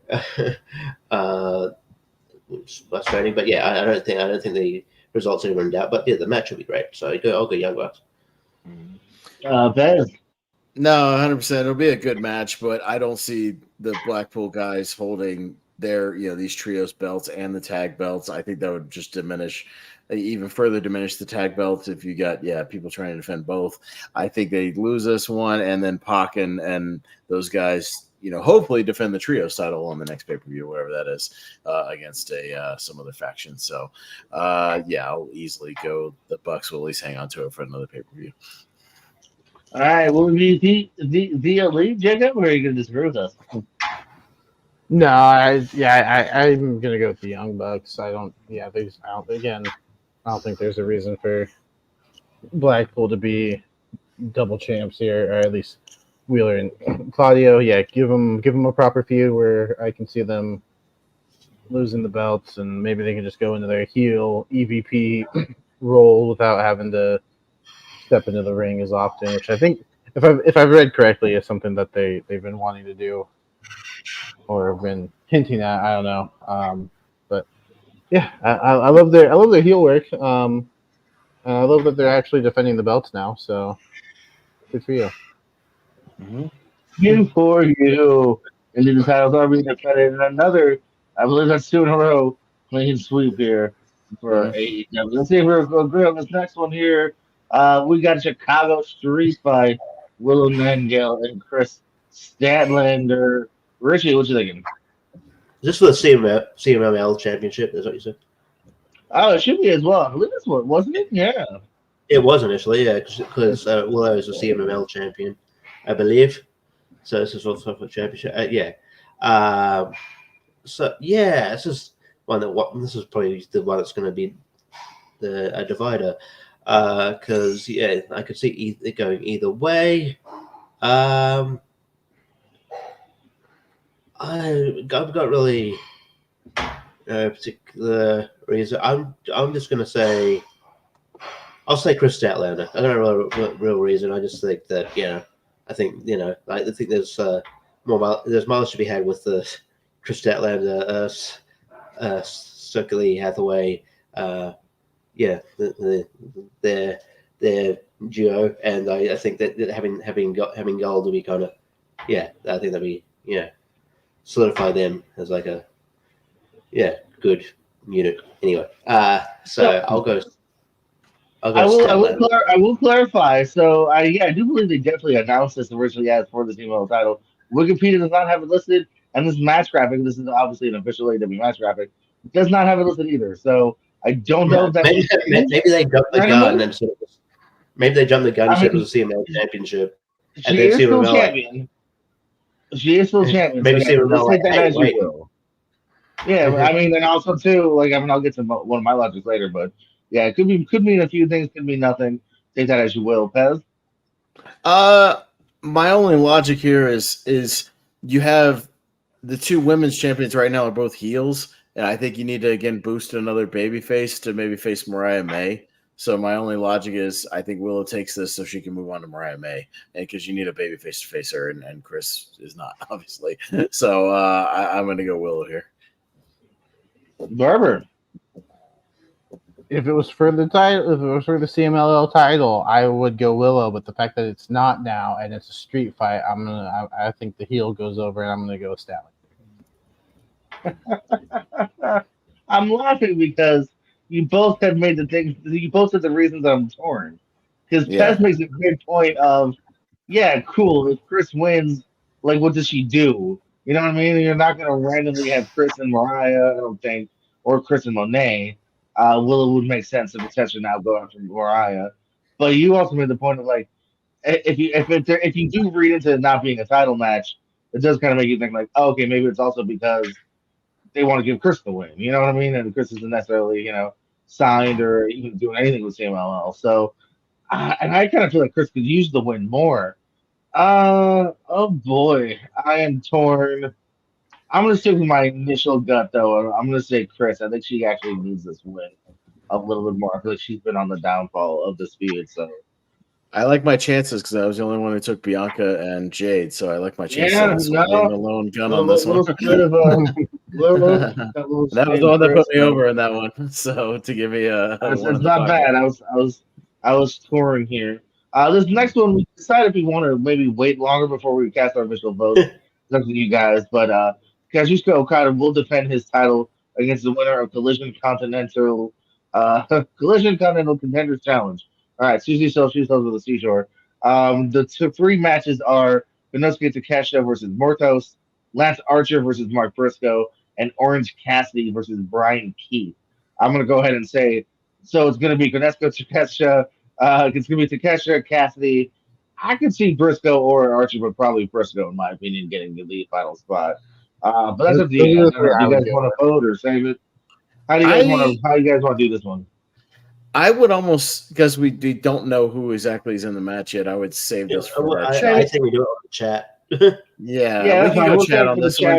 it's frustrating, but yeah, I don't think the results are in doubt. But yeah, the match will be great. So I'll go Young Bucks. Bez? No, 100%. It'll be a good match, but I don't see the Blackpool guys holding their these trios belts and the tag belts. I think that would just even further diminish the tag belts if you got people trying to defend both. I think they lose this one, and then Pac and those guys hopefully defend the trios title on the next pay-per-view, whatever that is, against some other faction. So I'll easily go the Bucks will at least hang on to it for another pay-per-view. All right, will we be the elite, Jacob, or are you going to disagree with us? No, I'm gonna go with the Young Bucks. I don't think there's a reason for Blackpool to be double champs here, or at least Wheeler and Claudio, yeah, give them a proper feud where I can see them losing the belts, and maybe they can just go into their heel EVP role without having to step into the ring as often. Which I think, if I've read correctly, is something that they've been wanting to do or have been hinting at. I don't know, but yeah, I love their heel work. And I love that they're actually defending the belts now. So good for you. You for you. And then the titles are being defended in another, I believe that's 2 in a row, clean sweep here for AEW. Let's see if we're going to agree on this next one here. We got Chicago Street Fight, Willow Nightingale and Chris Statlander. Richie, what you thinking? Just for the CMLL championship, is what you said? Oh, it should be as well. I believe this one, wasn't it? Yeah. It was initially, yeah, because Willow is a CMLL champion, I believe. So this is also for championship. Yeah. So yeah, this is this is probably the one that's going to be a divider. Because yeah, I could see it going either way. I've got really no particular reason. I'm just going to say. I'll say Chris Statlander. I don't know a real reason. I just think that I think I think there's there's mileage to be had with the Chris Statlander, Stokely Hathaway, their duo, and I think that having Gold will be kind of I think that'd be solidify them as like a good unit. Anyway, so I'll go. I will clarify. So I do believe they definitely announced this originally as for the team title. Wikipedia does not have it listed, and this match graphic, this is obviously an official AEW match graphic, does not have it listed either. So I don't know if that maybe they jumped the gun and maybe they jumped the gun and said it was a CML championship. She is still champion. She is still champion. Maybe let's take that as you will. Yeah, I mean, and also too, I'll get to one of my logics later, but. Yeah, it could mean a few things, could mean nothing. Take that as you will, Pez. My only logic here is you have the two women's champions right now are both heels, and I think you need to again boost another babyface to maybe face Mariah May. So my only logic is I think Willow takes this so she can move on to Mariah May, and because you need a babyface to face her, and Chris is not obviously. So I'm going to go Willow here. Barber. If it was for the title, if it was for the CMLL title, I would go Willow. But the fact that it's not now and it's a street fight, I think the heel goes over, and I'm gonna go with Statlander. I'm laughing because you both have made the things. You both said the reasons I'm torn. Because Pez makes a great point of, cool. If Chris wins, what does she do? You know what I mean? You're not gonna randomly have Chris and Mariah, I don't think, or Chris and Monet. Willow would make sense if potentially now go after Mariah, but you also made the point of if you do read into it not being a title match, it does kind of make you think okay, maybe it's also because they want to give Chris the win. You know what I mean? And Chris isn't necessarily signed or even doing anything with CMLL. So, and I kind of feel like Chris could use the win more. Oh boy, I am torn. I'm going to stick with my initial gut, though. I'm going to say Chris. I think she actually needs this win a little bit more. I feel like she's been on the downfall of this feud. So I like my chances because I was the only one who took Bianca and Jade. So I like my chances. Yeah, being a lone gun on this one. That was the one that put me over in that one. So to give me it's not bad. I was touring here. This next one, we decided if we want to maybe wait longer before we cast our official vote. It's up to you guys, but Kazuchika Okada will defend his title against the winner of Collision Continental Contenders Challenge. All right, Susie sells with the Seashore. The three matches are Konosuke Takeshita versus Mortos, Lance Archer versus Mark Briscoe, and Orange Cassidy versus Brian Keith. I'm going to go ahead and say, so it's going to be Konosuke Takeshita. It's going to be Takeshita, Cassidy. I could see Briscoe or Archer, but probably Briscoe, in my opinion, getting the lead final spot. But that's up to you guys. Do you guys want to vote or save it? How do you guys want to do this one? I would almost, because we don't know who exactly is in the match yet, I would save this for our chat. I think we do it on the chat. Yeah, we can go we'll chat on this one.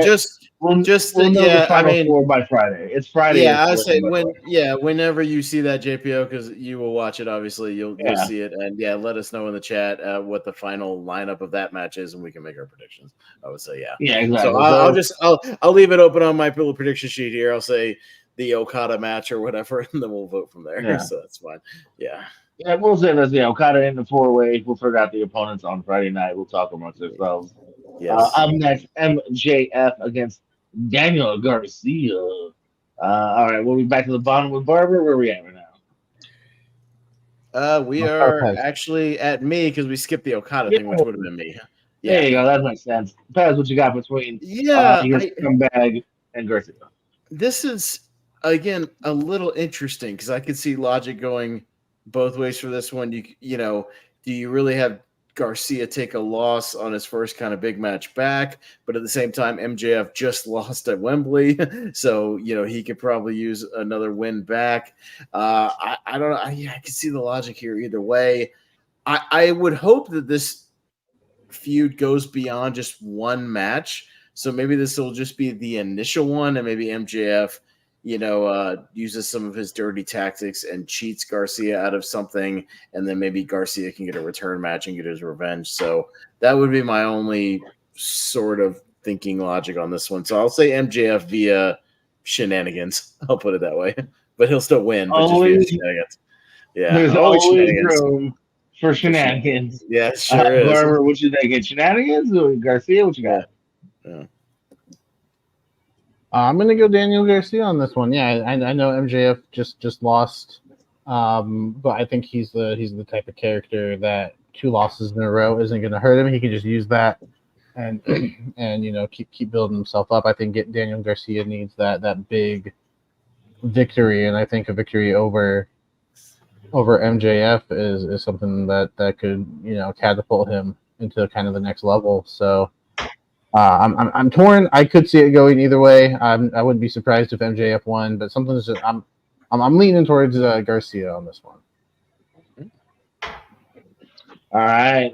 We'll know the final four by Friday. It's Friday. Yeah, I say whenever you see that JPO, because you will watch it. Obviously, you'll see it, and let us know in the chat what the final lineup of that match is, and we can make our predictions. I would say yeah, exactly. So I'll leave it open on my little prediction sheet here. I'll say the Okada match or whatever, and then we'll vote from there. Yeah. So that's fine. Yeah. Yeah, we'll say this. Yeah, Okada in the 4-way. We'll figure out the opponents on Friday night. We'll talk amongst ourselves. Yes. Up next, MJF against Daniel Garcia. All right, we'll be back to the bottom with Barber. Where are we at right now? We are actually at me because we skipped the Okada thing, which would have been me. Yeah. There you go. That makes sense. Paz, what you got between Scumbag and Garcia? This is, again, a little interesting because I could see logic going both ways for this one. Do you really have Garcia take a loss on his first kind of big match back, but at the same time, MJF just lost at Wembley, so he could probably use another win back. I don't know. I can see the logic here either way. I would hope that this feud goes beyond just one match, so maybe this will just be the initial one, and maybe MJF uses some of his dirty tactics and cheats Garcia out of something, and then maybe Garcia can get a return match and get his revenge. So that would be my only sort of thinking logic on this one. So I'll say MJF via shenanigans. I'll put it that way. But he'll still win, but just via shenanigans. Yeah. There's always room for shenanigans. Yeah, sure is. Barber, what you think? Shenanigans or Garcia? What you got? Yeah. I'm gonna go Daniel Garcia on this one. Yeah, I know MJF just lost, but I think he's the type of character that 2 losses in a row isn't gonna hurt him. He can just use that and keep building himself up. I think Daniel Garcia needs that big victory, and I think a victory over MJF is something that could catapult him into kind of the next level. So. I'm torn. I could see it going either way. I wouldn't be surprised if MJF won, but something's just, I'm leaning towards Garcia on this one. All right,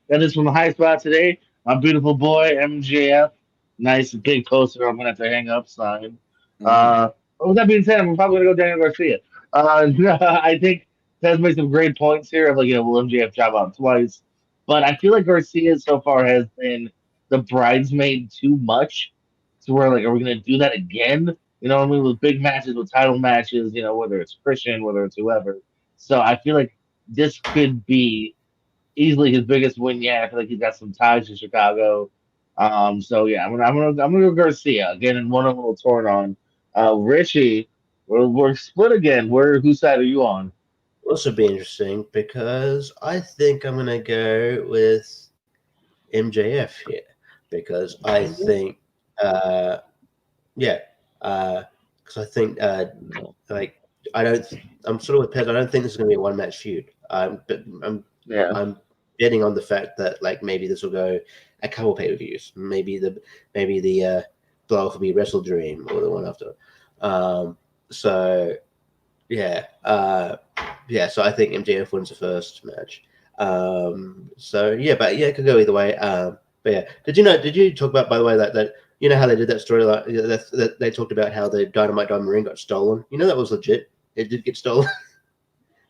that is from the high spot today. My beautiful boy MJF, nice big poster. I'm gonna have to hang up sign. With that being said, I'm probably gonna go Daniel Garcia. I think Tez made some great points here of will MJF job out twice, but I feel like Garcia so far has been the bridesmaid too much to where are we going to do that again? With big matches, with title matches, whether it's Christian, whether it's whoever. So I feel like this could be easily his biggest win yet. I feel like he's got some ties to Chicago. So yeah, I'm gonna go Garcia again, and one I'm a little torn on. Richie, we're split again. Whose side are you on? This would be interesting because I think I'm gonna go with MJF here. Because I think, because I think, I'm sort of with Pez. I don't think this is going to be a one-match feud. I'm betting on the fact that maybe this will go a couple pay-per-views. Maybe the blow-off will be Wrestle Dream or the one after. So I think MJF wins the first match. It could go either way. But yeah, did you talk about, by the way, that how they did that story? That they talked about how the Dynamite Diamond ring got stolen. That was legit. It did get stolen.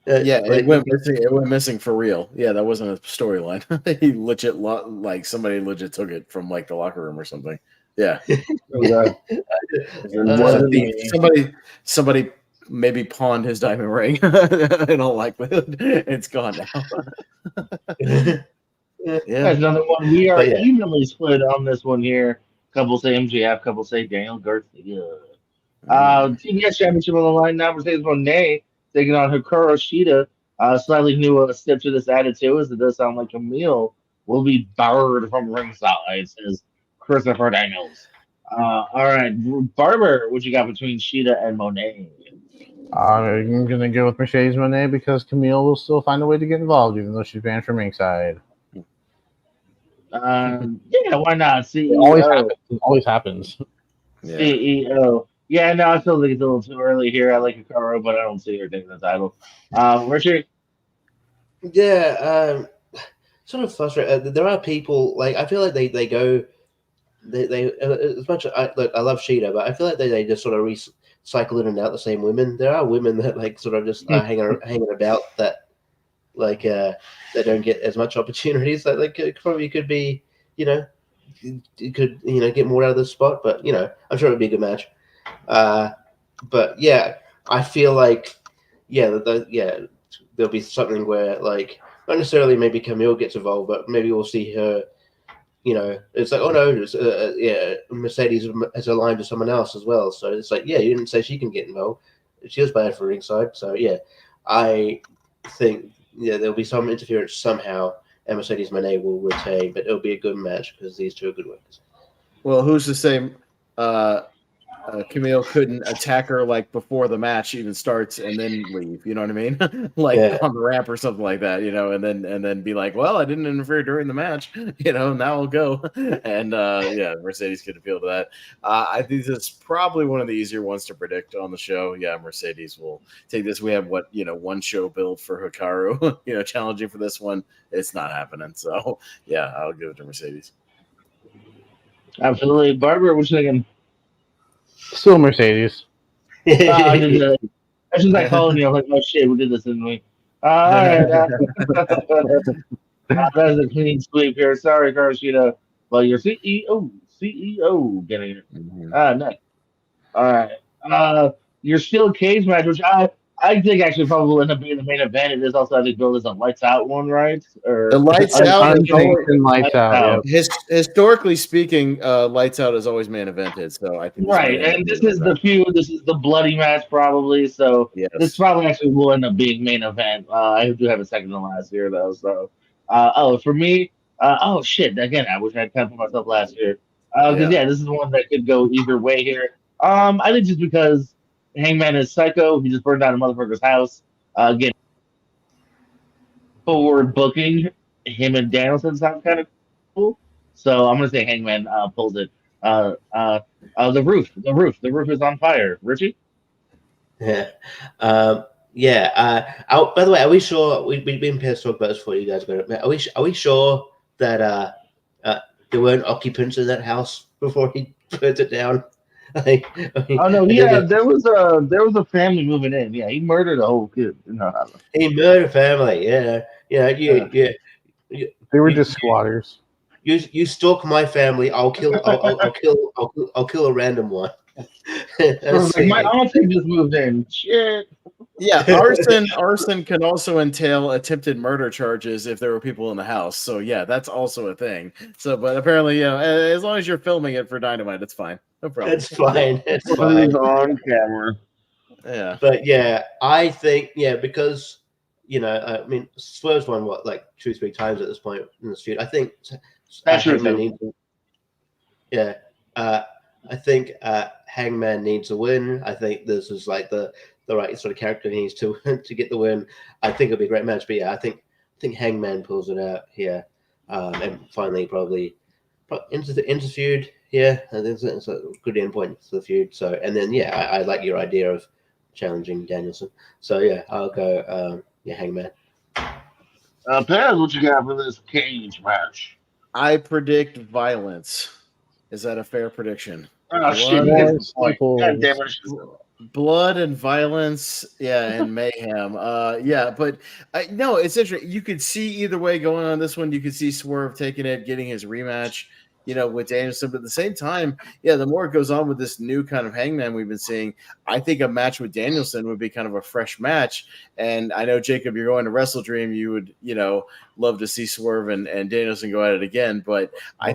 It went missing. It went missing for real. Yeah, that wasn't a storyline. He legit somebody legit took it from the locker room or something. Yeah. Somebody maybe pawned his diamond ring. In all likelihood, it's gone now. Yeah, another one. We are evenly split on this one here. Couple say MJF, couple say Daniel Garcia. TBS Championship on the line now. Mercedes Moné taking on Hikaru Shida. Slightly new step to this attitude is it does sound like Camille will be barred from ringside, says Christopher Daniels. All right, Barber, what you got between Shida and Moné? I'm gonna go with Mercedes Moné because Camille will still find a way to get involved, even though she's banned from ringside. Why not? CEO. It always happens. CEO. Yeah, no, I still think it's a little too early here. I like Hikaru, but I don't see her taking the title. Richard? Yeah, sort of frustrated. There are people like I feel like they go they as much as I love Sheeta, but I feel like they just sort of recycle in and out the same women. There are women that like sort of just are hanging about that like they don't get as much opportunities. Like it probably could be, you know, you could get more out of this spot, but I'm sure it'd be a good match. But yeah, I feel like yeah there'll be something where like not necessarily maybe Camille gets involved, but maybe we'll see her. It's like, oh no, yeah, Mercedes has aligned to someone else as well. So it's like, yeah, you didn't say she can get involved. She was bad for ringside. So yeah, I think there'll be some interference somehow, and Mercedes Moné will retain, but it'll be a good match because these two are good workers. Well, who's to say Camille couldn't attack her like before the match even starts and then leave? You know what I mean? On the ramp or something like that. And then be like, well, I didn't interfere during the match. Now I'll go. And yeah, Mercedes could appeal to that. I think this is probably one of the easier ones to predict on the show. Yeah, Mercedes will take this. We have one show build for Hikaru. Challenging for this one. It's not happening. So yeah, I'll give it to Mercedes. Absolutely. Barber, what you thinking? Still Mercedes. I just like calling you. I'm like, oh shit, we did this, didn't we? All right. That is a clean sweep here. Sorry, Karashita. Well, your CEO getting it. Next. All right. Your steel cage match, which I think actually probably will end up being the main event. It is also, I think, billed as a lights out one, right? Or the lights out. Lights out. Yep. Historically speaking, lights out is always main evented. So I think right, and this is the feud. This is the bloody match, probably. So this probably actually will end up being main event. I do have a second to last year though. So, for me, oh shit! Again, I wish I had time for myself last year. Because this is one that could go either way here. I think just because Hangman is psycho, he just burned down a motherfucker's house. Again, forward booking him and Danielson sounds kind of cool. So I'm gonna say Hangman pulls it. The roof is on fire. Richie? Yeah. By the way, are we sure we've been pissed talk about this before you guys go? Are we sure that there weren't occupants in that house before he burnt it down? Oh no, yeah, there was a family moving in. Yeah, he murdered a whole kid in her house. He murdered family. Yeah. They were just squatters. You stalk my family, I'll kill a random one. Like, my auntie just moved in. Shit. Yeah, arson can also entail attempted murder charges if there were people in the house. So yeah, that's also a thing. So, but apparently, as long as you're filming it for Dynamite, it's fine. No problem. It's fine. It's fine. On camera. Yeah. But yeah, I think because I mean, Swerve's won like 2-3 times at this point in the feud. I think Hangman I think Hangman needs a win. I think this is like the right sort of character he needs to get the win. I think it'll be a great match. But yeah, I think Hangman pulls it out here, and finally probably into the feud. Yeah, I think it's a good endpoint to the feud. So and then I like your idea of challenging Danielson. So yeah, I'll go Hangman. Paz, what you got for this cage match? I predict violence. Is that a fair prediction? Oh shit! God damn it. Blood and violence, and mayhem. But no, it's interesting. You could see either way going on this one. You could see Swerve taking it, getting his rematch, with Danielson. But at the same time, the more it goes on with this new kind of Hangman we've been seeing, I think a match with Danielson would be kind of a fresh match. And I know, Jacob, you're going to Wrestle Dream. You would, love to see Swerve and Danielson go at it again. But I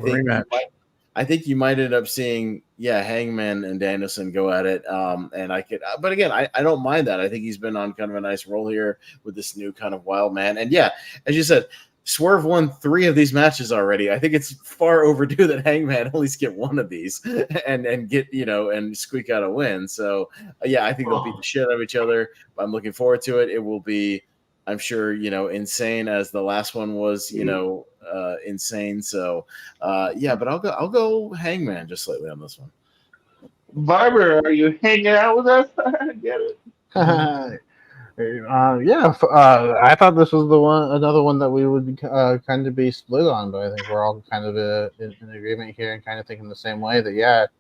think you might end up seeing, Hangman and Danielson go at it. But again, I don't mind that. I think he's been on kind of a nice roll here with this new kind of wild man. And as you said, Swerve won 3 of these matches already. I think it's far overdue that Hangman at least get one of these and get, and squeak out a win. So I think they'll beat the shit out of each other. I'm looking forward to it. It will be, I'm sure, insane as the last one was, insane. So, but I'll go Hangman just slightly on this one. Barber, are you hanging out with us? I get it. I thought this was another one that we would kind of be split on, but I think we're all kind of in agreement here and kind of thinking the same way that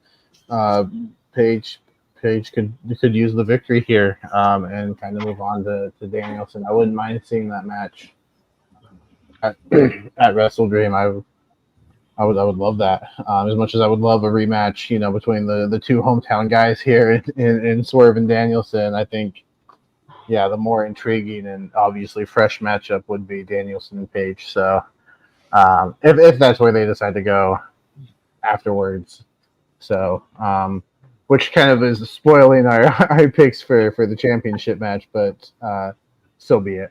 Paige could use the victory here and kind of move on to Danielson. I wouldn't mind seeing that match at Wrestle Dream. I would love that as much as I would love a rematch, between the two hometown guys here in Swerve and Danielson. I think, the more intriguing and obviously fresh matchup would be Danielson and Page. So if that's where they decide to go afterwards, so which kind of is spoiling our picks for the championship match, but so be it.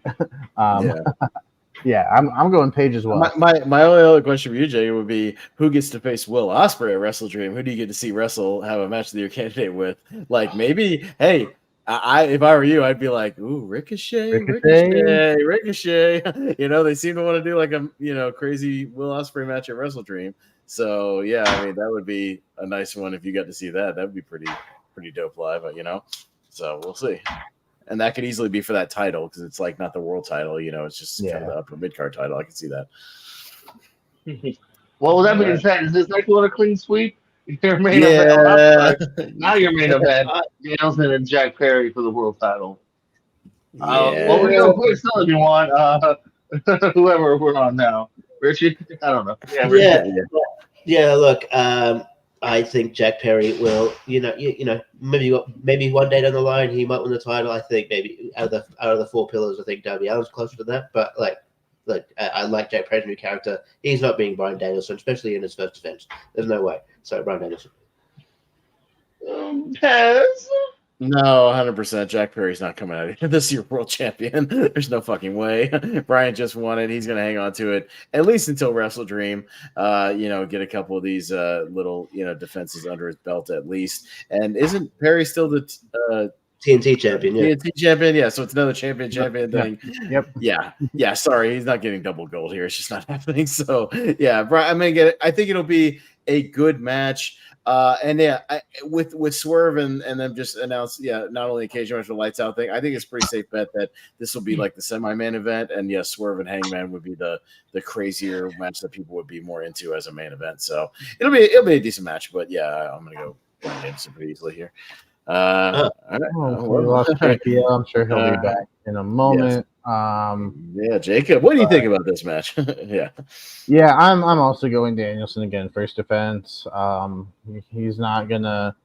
I'm going Page as well. My only other question for you, Jay, would be who gets to face Will Ospreay at Wrestle Dream? Who do you get to see wrestle, have a match that you're candidate with? Like maybe, hey, if I were you, I'd be like, ooh, Ricochet. They seem to want to do like a crazy Will Ospreay match at Wrestle Dream. So yeah, I mean that would be a nice one if you got to see that. That would be pretty dope live, So we'll see. And that could easily be for that title because it's like not the world title, it's just kind of the upper mid card title. I can see that. Well, with that being said, is this next one a clean sweep? Your main event. Now your main event, Danielson and Jack Perry for the world title. Well, we're gonna put still if you want. Whoever we're on now, Richie. I don't know. Yeah. Look, I think Jack Perry will. Maybe one day down the line he might win the title. I think maybe out of the four pillars, I think Darby Allin's closer to that. But I like Jack Perry's new character. He's not being Bryan Danielson, especially in his first defense. There's no way. So Bryan Danielson. Pez. No, 100%. Jack Perry's not coming out of this year world champion. There's no fucking way. Brian just won it. He's going to hang on to it at least until Wrestle Dream. Get a couple of these little defenses under his belt at least. And isn't Perry still the TNT champion? Yeah. TNT champion. Yeah. So it's another champion thing. Yep. Yeah. Sorry, he's not getting double gold here. It's just not happening. So yeah, Brian, I'm gonna get it. I think it'll be a good match. With Swerve and them just announced, not only occasional match for Lights Out thing, I think it's pretty safe bet that this will be like the semi-main event, and Swerve and Hangman would be the crazier match that people would be more into as a main event. So it'll be a decent match, but I'm gonna go Bryan Danielson pretty easily here. We lost JPL. I'm sure he'll be back in a moment. Jacob, what do you think about this match? I'm also going Danielson again, first defense. He's not gonna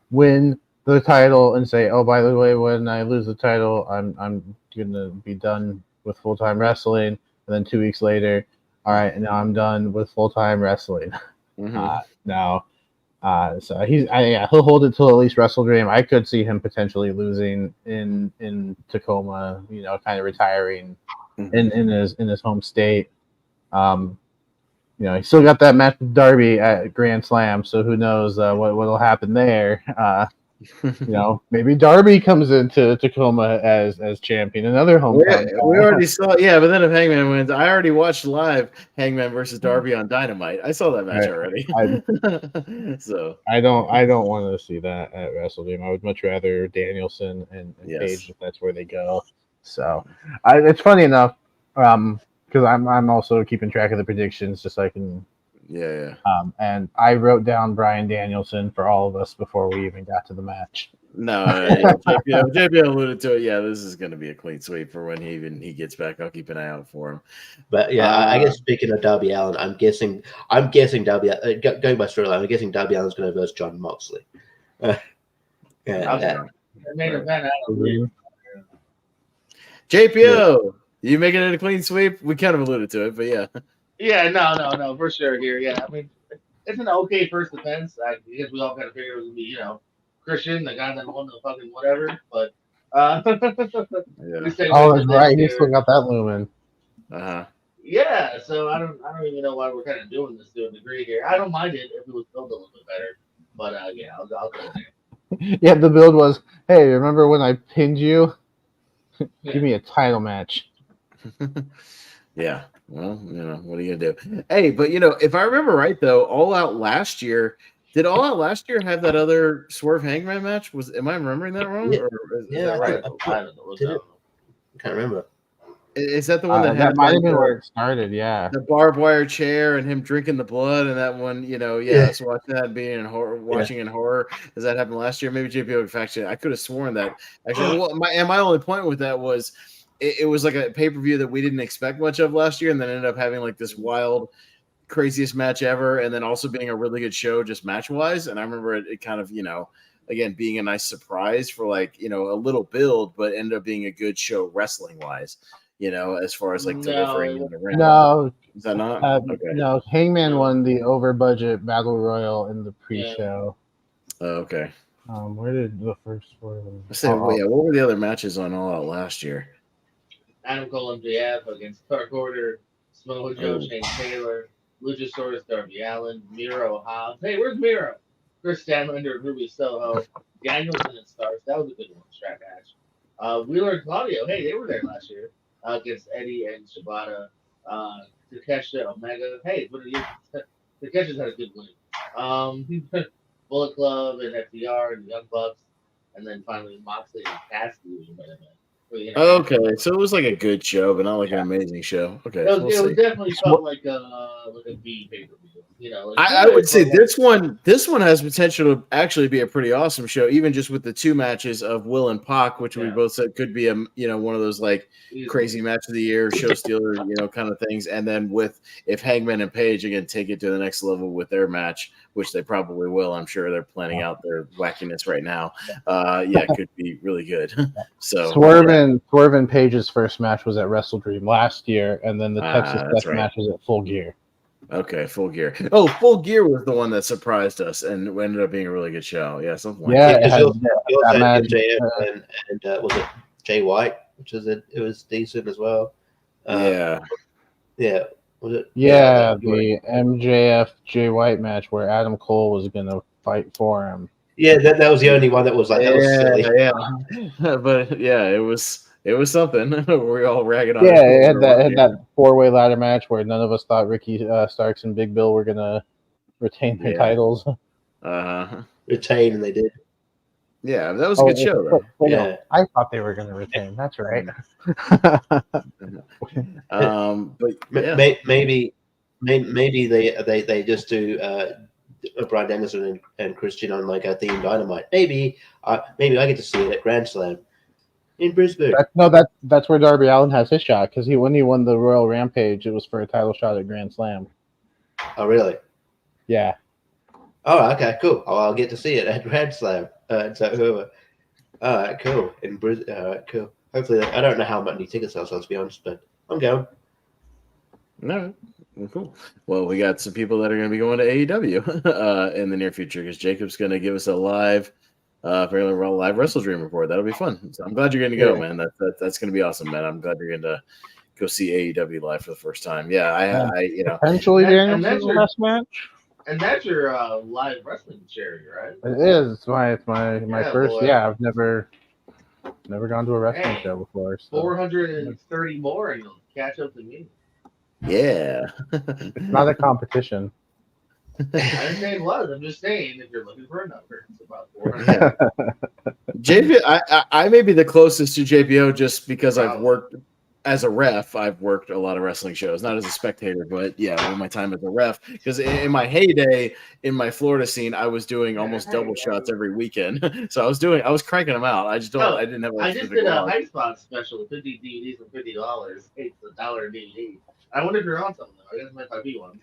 win the title and say, oh, by the way, when I lose the title, I'm gonna be done with full-time wrestling, and then 2 weeks later, all right, and now I'm done with full-time wrestling. So he'll hold it till at least Wrestle Dream. I could see him potentially losing in Tacoma, kind of retiring in his home state. He still got that match with Darby at Grand Slam, so who knows what'll happen there. Maybe Darby comes into Tacoma as champion, another hometown. We already saw, but then if Hangman wins, I already watched live Hangman versus Darby on Dynamite. I saw that match already. So I don't want to see that at Wrestle Dream. I would much rather Danielson and Page if that's where they go. So it's funny enough, because I'm also keeping track of the predictions just so I can. And I wrote down Bryan Danielson for all of us before we even got to the match. No, JP alluded to it. Yeah, this is going to be a clean sweep for when he gets back. I'll keep an eye out for him. But I guess speaking of Darby Allin, I'm guessing Darby going by storyline. I'm guessing Darby Allin's going to verse John Moxley. JPO, you making it a clean sweep? We kind of alluded to it, but yeah. Yeah, no, for sure here. Yeah, I mean, it's an okay first defense. I guess we all kind of figured it was going to be, Christian, the guy that won the fucking whatever. But that's right. He still got that looming. Yeah, so I don't even know why we're kind of doing this to a degree here. I don't mind it if it was built a little bit better. But I'll go there. Yeah, the build was, hey, remember when I pinned you? Give me a title match. Yeah. Well, what are you gonna do? Hey, but if I remember right though, All Out last year Did All Out last year have that other Swerve Hangman match? Am I remembering that wrong? Yeah. Or is Yeah, that right? I don't know. Did it? I can't remember. Is that the one that That had might like, have been where it started. Yeah. the barbed wire chair and him drinking the blood and that one? Yeah. So watching that being in horror, watching in horror. Does that happen last year? Maybe JPO faction. I could have sworn that actually. Well, my only point with that was it was like a pay-per-view that we didn't expect much of last year, and then ended up having like this wild, craziest match ever, and then also being a really good show just match-wise. And I remember it kind of, again, being a nice surprise for like, a little build, but ended up being a good show wrestling-wise, as far as like delivering in the ring. No, Is that not? Okay. no. Hangman won the over-budget battle royal in the pre-show. Oh, okay. Where did the first four? What were the other matches on All Out last year? Adam Cole MJF against Dark Order, Samoa Joe, Shane Taylor, Luchasaurus, Darby Allin, Miro, Hobbs. Hey, where's Miro? Chris Stanlander, Ruby Soho, Danielson and Stars. That was a good one, strap match. Wheeler and Claudio. Hey, they were there last year against Eddie and Shibata. Takeshita, Omega. Hey, Takeshi's had a good win. Bullet Club and FDR and the Young Bucks, and then finally Moxley and Cassidy. Okay, so it was like a good show, but not like an amazing show. Okay, it definitely felt like a B pay-per-view. I would say this one has potential to actually be a pretty awesome show, even just with the two matches of Will and Pac, which we both said could be one of those like crazy match of the year, show stealer, kind of things. And then if Hangman and Page again take it to the next level with their match, which they probably will. I'm sure they're planning out their wackiness right now. It could be really good. So Swerve and Page's first match was at Wrestle Dream last year, and then the Texas Death match was at Full Gear. Okay, Full Gear. Oh, Full Gear was the one that surprised us and ended up being a really good show. Yeah, something like that. Yeah, you also had MJF and was it Jay White, it was decent as well. Yeah. Was it? Yeah, the MJF Jay White match where Adam Cole was going to fight for him. Yeah, that was the only one that was like that was silly. Yeah, but it was something. We're all ragging on. Yeah, it had that 4-way ladder match where none of us thought Ricky Starks and Big Bill were gonna retain their titles. Retain, and they did. Yeah, that was a good show. Though. Yeah, I thought they were gonna retain. That's right. But maybe they just do Bryan Danielson and Christian on like a Team Dynamite. Maybe I get to see it at Grand Slam in Brisbane. That's where Darby Allin has his shot because when he won the Royal Rampage, it was for a title shot at Grand Slam. Oh, really? Yeah. Oh, okay, cool. I'll get to see it at Grand Slam. All right, cool. In Brisbane. All right, cool. Hopefully, I don't know how many tickets sell, to be honest, but I'm going. No. Cool. Well, we got some people that are going to be going to AEW in the near future because Jacob's going to give us a live Wrestle Dream report. That'll be fun. So I'm glad you're going to go, man. That's going to be awesome, man. I'm glad you're going to go see AEW live for the first time. Yeah, I potentially Danielson's last match. And that's your live wrestling charity, right? It is. It's my first. Boy. Yeah, I've never gone to a wrestling show before. So. 430 more, and you'll catch up to me. Yeah. It's not a competition. I didn't say it was. I'm just saying if you're looking for a number, it's about 400. JPO, I may be the closest to JPO just because Probably. I've worked as a ref. I've worked a lot of wrestling shows, not as a spectator, but in my time as a ref. Because in my heyday in my Florida scene, I was doing almost double shots every weekend. So I was cranking them out. I just didn't have. I just did a High Spot special with 50 DVDs for $50. It's $1 DVD. I wonder if you're on something though. I guess it might be one.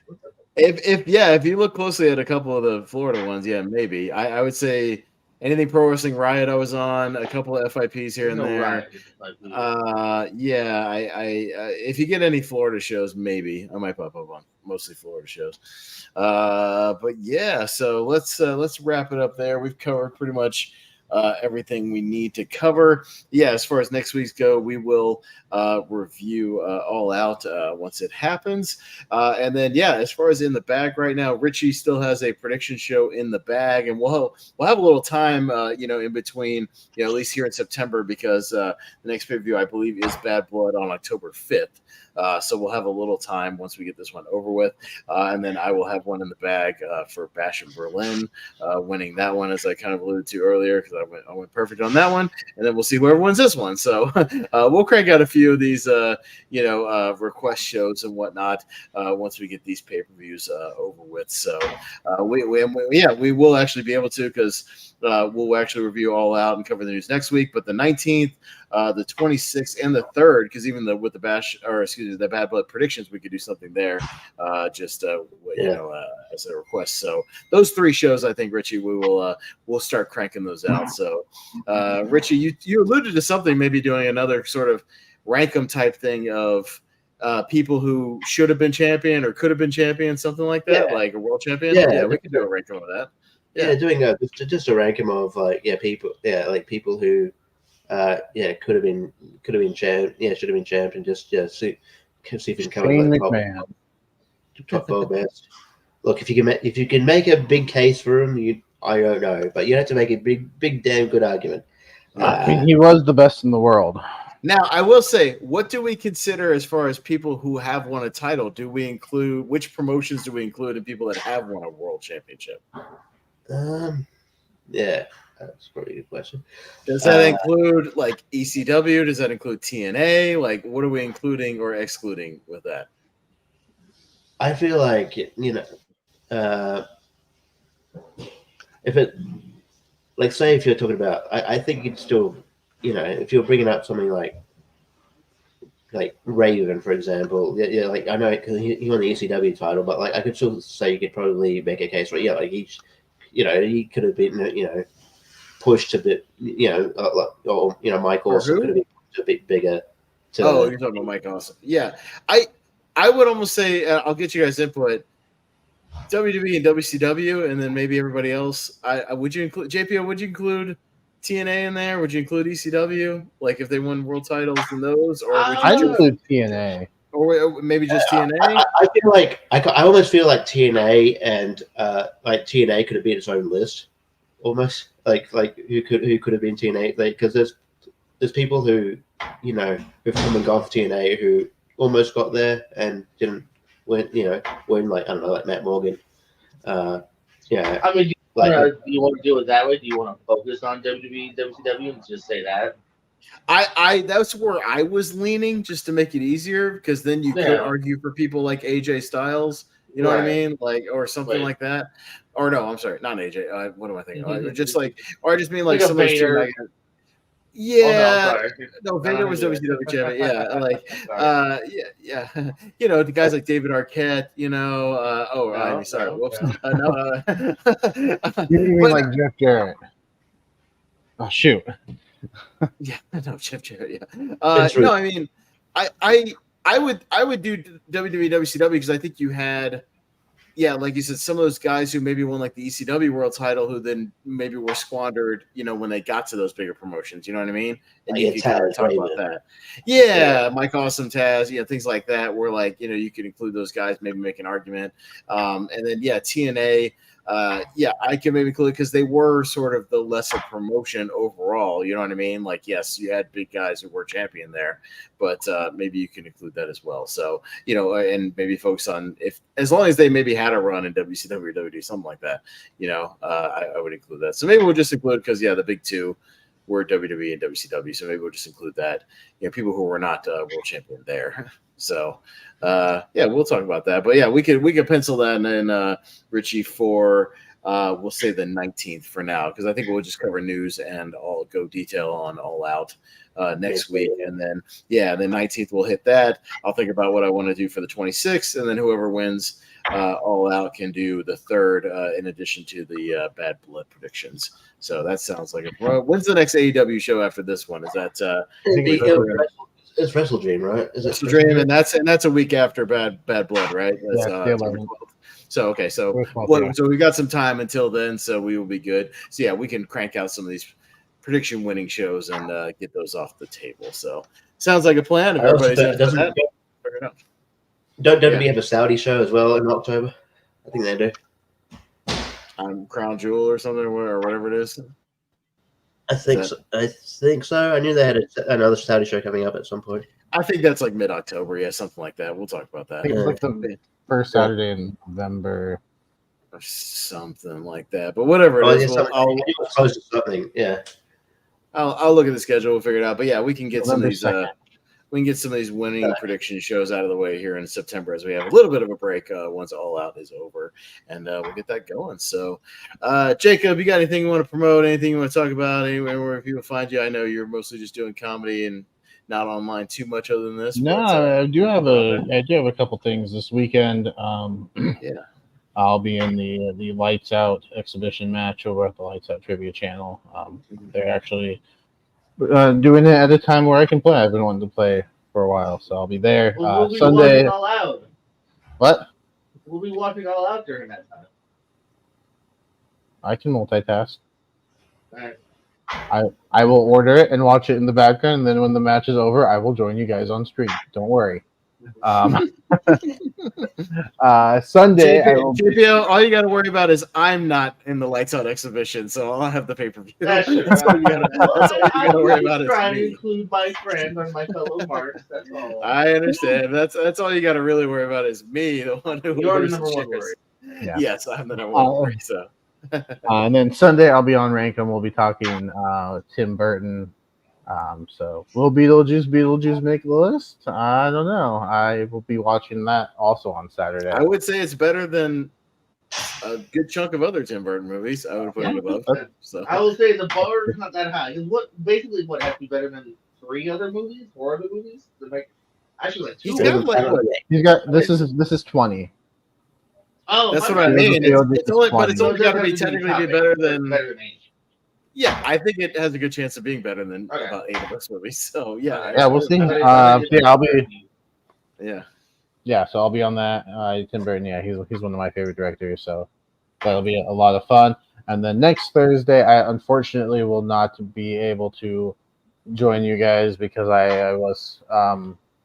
If you look closely at a couple of the Florida ones, maybe. I would say anything Pro Wrestling Riot I was on, a couple of FIPs here and there. If you get any Florida shows, maybe I might pop up on mostly Florida shows. But yeah, so let's wrap it up there. We've covered pretty much everything we need to cover. Yeah, as far as next week's go, we will review All Out once it happens. And then, as far as in the bag right now, Richie still has a prediction show in the bag, and we'll have a little time, in between, at least here in September, because the next pay-per-view, I believe, is Bad Blood on October 5th. So we'll have a little time once we get this one over with. And then I will have one in the bag for Bash in Berlin, winning that one, as I kind of alluded to earlier, because I went perfect on that one. And then we'll see whoever wins this one. So we'll crank out a few of these, request shows and whatnot once we get these pay-per-views over with. So we will actually be able to, because we'll actually review All Out and cover the news next week. But the 19th, the 26th, and the 3rd, because even with the Bash, the Bad Blood predictions, we could do something there, as a request. So those 3 shows, I think, Richie, we'll start cranking those out. So Richie, you alluded to something, maybe doing another sort of rank 'em type thing of people who should have been champion or could have been champion, something like that, like a world champion. Yeah, we could do a rank 'em of that. Yeah, doing just a rank 'em of people who could have been champ, should have been champion. Just see if we can come up with top 4 best. Look, if you can make a big case for him, I don't know, but you have to make a big damn good argument. I mean, he was the best in the world. Now, I will say, what do we consider as far as people who have won a title? Do we include, which promotions do we include in people that have won a world championship? Yeah, that's probably a good question. Does that include like ECW? Does that include TNA? Like, what are we including or excluding with that? I feel like, if it, like, say if you're talking about, I think it's still, if you're bringing up something like Raven, for example, like I know he won the ECW title, but like I could still say you could probably make a case where he could have been pushed a bit, or Mike Awesome could have been a bit bigger. You're talking about Mike Awesome. Yeah, I would almost say I'll get you guys' input. WWE and WCW, and then maybe everybody else. Would you include JPO? Would you include TNA in there? Would you include ECW? Like if they won world titles in those, or would you I'd include TNA, or maybe just TNA? I feel like I almost feel like TNA and TNA could have been its own list, almost like who could have been TNA, because there's people who who've come and gone for TNA who almost got there and didn't win, like I don't know, like Matt Morgan. I mean, you want to do it that way? Do you want to focus on WWE, WCW, and just say that? I that's where I was leaning, just to make it easier, because then you could argue for people like AJ Styles, you know what I mean, like, or something like that. Or no, I'm sorry, not AJ. What am I thinking? I just mean like some Vader. Yeah, no, Vader was WCW champion. Yeah, like, the guys like David Arquette. Sorry, whoops. You mean like Jeff Jarrett? Oh shoot. Yeah, no, Jeff Jarrett. Yeah. No, I mean, I would do WWE, WCW, because I think you had. Yeah, like you said, some of those guys who maybe won like the ECW world title, who then maybe were squandered, when they got to those bigger promotions. You know what I mean? And you can kind of talk about that. Yeah, Mike Awesome, Taz, things like that, where like you could include those guys, maybe make an argument. And then TNA. I can maybe include, because they were sort of the lesser promotion overall. You know what I mean? Like, yes, you had big guys who were champion there, but maybe you can include that as well. So, and maybe focus on, as long as they maybe had a run in WCW or WWE, something like that, I would include that. So maybe we'll just include, because the big two were WWE and WCW. So maybe we'll just include that, people who were not world champion there. So, we'll talk about that. But we could pencil that in, Richie, for we'll say the 19th for now, because I think we'll just cover news and I'll go detail on All Out next week, and then the 19th we'll hit that. I'll think about what I want to do for the 26th, and then whoever wins All Out can do the 3rd, in addition to the Bad Blood predictions. So that sounds like when's the next AEW show after this one? Is that it's Wrestle Dream, right? Is it Wrestle Dream? And that's a week after Bad Blood, right? That's, the 11th. So okay, so we got some time until then, so we will be good. So we can crank out some of these prediction winning shows and get those off the table. So sounds like a plan. If everybody's figure it out. Don't WWE have a Saudi show as well in October? I think they do. Crown Jewel or something, or whatever it is. I think so. I think so. I knew they had another Saudi show coming up at some point. I think that's like mid-October. Yeah, something like that. We'll talk about I think that. it's like the first Saturday in November. Or something like that. But whatever it is, I'll close to something. Yeah. I'll look at the schedule. We'll figure it out. But yeah, we can get November some of these. 2nd. We can get some of these winning prediction shows out of the way here in September as we have a little bit of a break once All Out is over, and we'll get that going. So, Jacob, you got anything you want to promote? Anything you want to talk about? Anywhere where people find you? I know you're mostly just doing comedy and not online too much other than this. No, I do have a couple things this weekend. Yeah. I'll be in the Lights Out exhibition match over at the Lights Out Trivia channel. They're actually doing it at a time where I can play. I've been wanting to play for a while, so I'll be there. We'll be Sunday. watching All Out. What? We'll be watching All Out during that time. I can multitask. All right. I will order it and watch it in the background, and then when the match is over, I will join you guys on stream. Don't worry. Sunday, JPO, all you got to worry about is I'm not in the Lights Out exhibition, so I'll have the pay-per-view. That's all you got to worry about. Trying to include my friend on my fellow marks. That's all. I understand. That's all you got to really worry about is me, the one who You're the number one worry. Yeah. Yes, I'm the number one worry. So. And then Sunday, I'll be on Rankum. We'll be talking Tim Burton. So will Beetlejuice make the list? I don't know. I will be watching that also on Saturday. I would say it's better than a good chunk of other Tim Burton movies. I would put it above. So I will say the bar is not that high. What has to be better than 4 other movies? Actually like 2. He's got this is 20. Oh, that's what I mean. It's only got to be technically better than. Yeah, I think it has a good chance of being better than about 8 of us movies. So yeah, we'll see. I'll be. Yeah. So I'll be on that. Tim Burton, he's one of my favorite directors. So that'll be a lot of fun. And then next Thursday, I unfortunately will not be able to join you guys because I was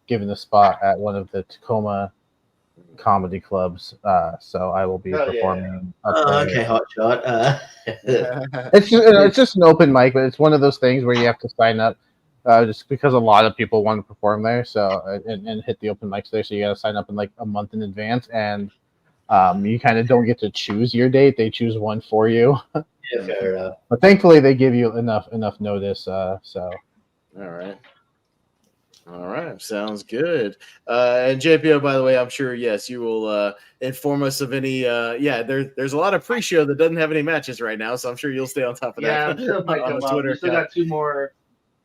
given a spot at one of the Tacoma comedy clubs, so I will be performing. Okay, hot shot. It's just an open mic, but it's one of those things where you have to sign up, just because a lot of people want to perform there. So and hit the open mics there, so you got to sign up in like a month in advance, and you kind of don't get to choose your date; they choose one for you. Yeah, fair enough. But thankfully, they give you enough notice. So. All right, sounds good. And JPO, by the way, I'm sure, yes, you will inform us of any. There's a lot of pre-show that doesn't have any matches right now, so I'm sure you'll stay on top of that. Yeah, on the Twitter. We still got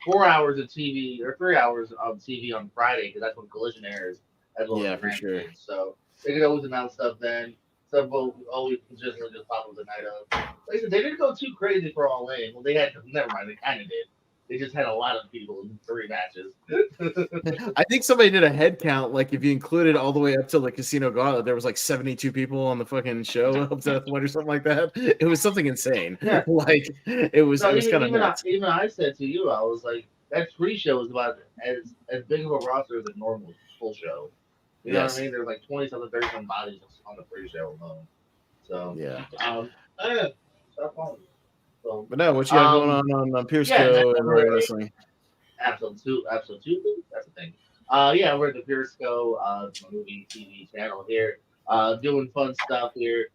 4 hours of TV or 3 hours of TV on Friday because that's when Collision airs. Yeah, for sure. So they could always announce stuff then. Stuff will always just pop up the night of. Like I said, they didn't go too crazy for All In. Well, never mind. They kind of did. They just had a lot of people in 3 matches. I think somebody did a head count. Like if you included all the way up to the Casino Gauntlet, there was like 72 people on the fucking show up to that point or something like that. It was something insane. Yeah. Like it was kind of nuts. Even I said to you, I was like, that pre-show is about as big of a roster as a normal full show. You know what I mean? There's like 20-something, 30-something bodies on the pre-show alone. So yeah. Stop following. So, but no, what you got going on Pierce Co and wrestling? Episode 2, that's the thing. We're at the Pierce Co movie TV channel here, doing fun stuff here.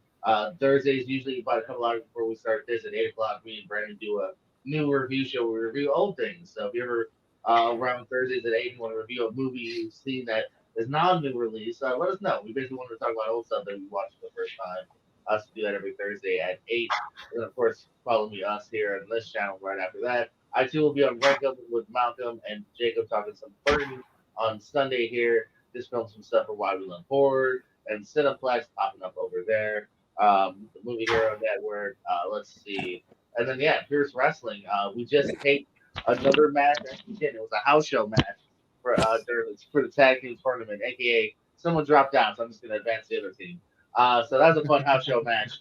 Thursdays usually about a couple hours before we start this at 8:00. Me and Brandon do a new review show. We review old things. So if you ever around Thursdays at 8 you want to review a movie you've seen that is non-new release, let us know. We basically want to talk about old stuff that we watched for the first time. Us do that every Thursday at 8. And of course, follow us here on this channel right after that. I too will be on Rankum with Malcolm and Jacob talking some Burton on Sunday here. Just film some stuff for Why We Love Horror and Cineplex popping up over there. The Movie Hero Network. Let's see. And then Pierce Wrestling. We just taped another match. It was a house show match for the tag team tournament, aka someone dropped out, so I'm just gonna advance the other team. So that was a fun house show match.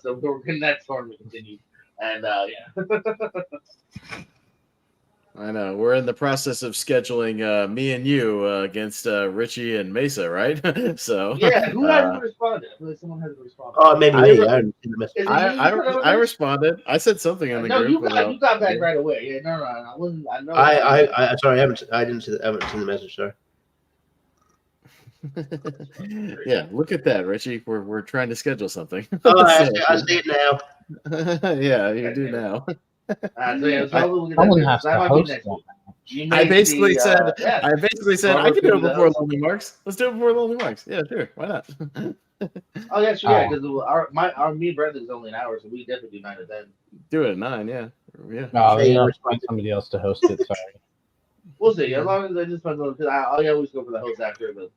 So we're getting that tournament continued. And I know. We're in the process of scheduling me and you against Richie and Mesa, right? So Yeah, who hasn't responded? I feel like someone hasn't responded. Oh, maybe I- me. I haven't seen the message. Is it I, you you put on I this? responded. I said something in the No, group. you got back right away. Yeah, no, I wasn't. I know. I sorry, I haven't seen the message. Sorry. Yeah, look at that, Richie. We're trying to schedule something. Oh, So, I see it now. yeah, you do now. So yeah, so hopefully we'll get Someone that. has That to might be host next that. week. You I may basically see, said yeah. I can Barber do could it be the before host. Lonely Marks. Let's do it before Lonely Marks. Yeah, sure. Why not? Oh yeah, sure, yeah, because our me and Bradley is only an hour, so we definitely do 9 to 10. Do it at 9, yeah. Yeah. No, Hey, you have to find somebody else to host it. Sorry. We'll see. As long as I just find because I always go for the host after the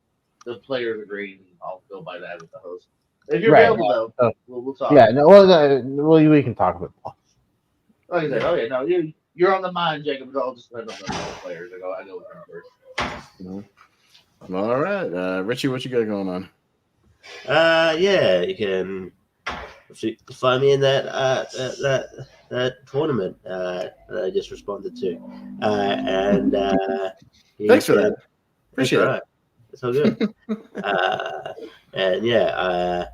players agree, and I'll go by that with the host. If you're Right. available though, we'll talk. Yeah. No. Well, we can talk about it. Like I said, oh yeah, no, you're on the mind, Jacob. But I'll just depend on the players. I go with them first. All right. Richie, what you got going on? Yeah, you can find me in that tournament that I just responded to, and Thanks for that. Appreciate it. It's all good. And yeah,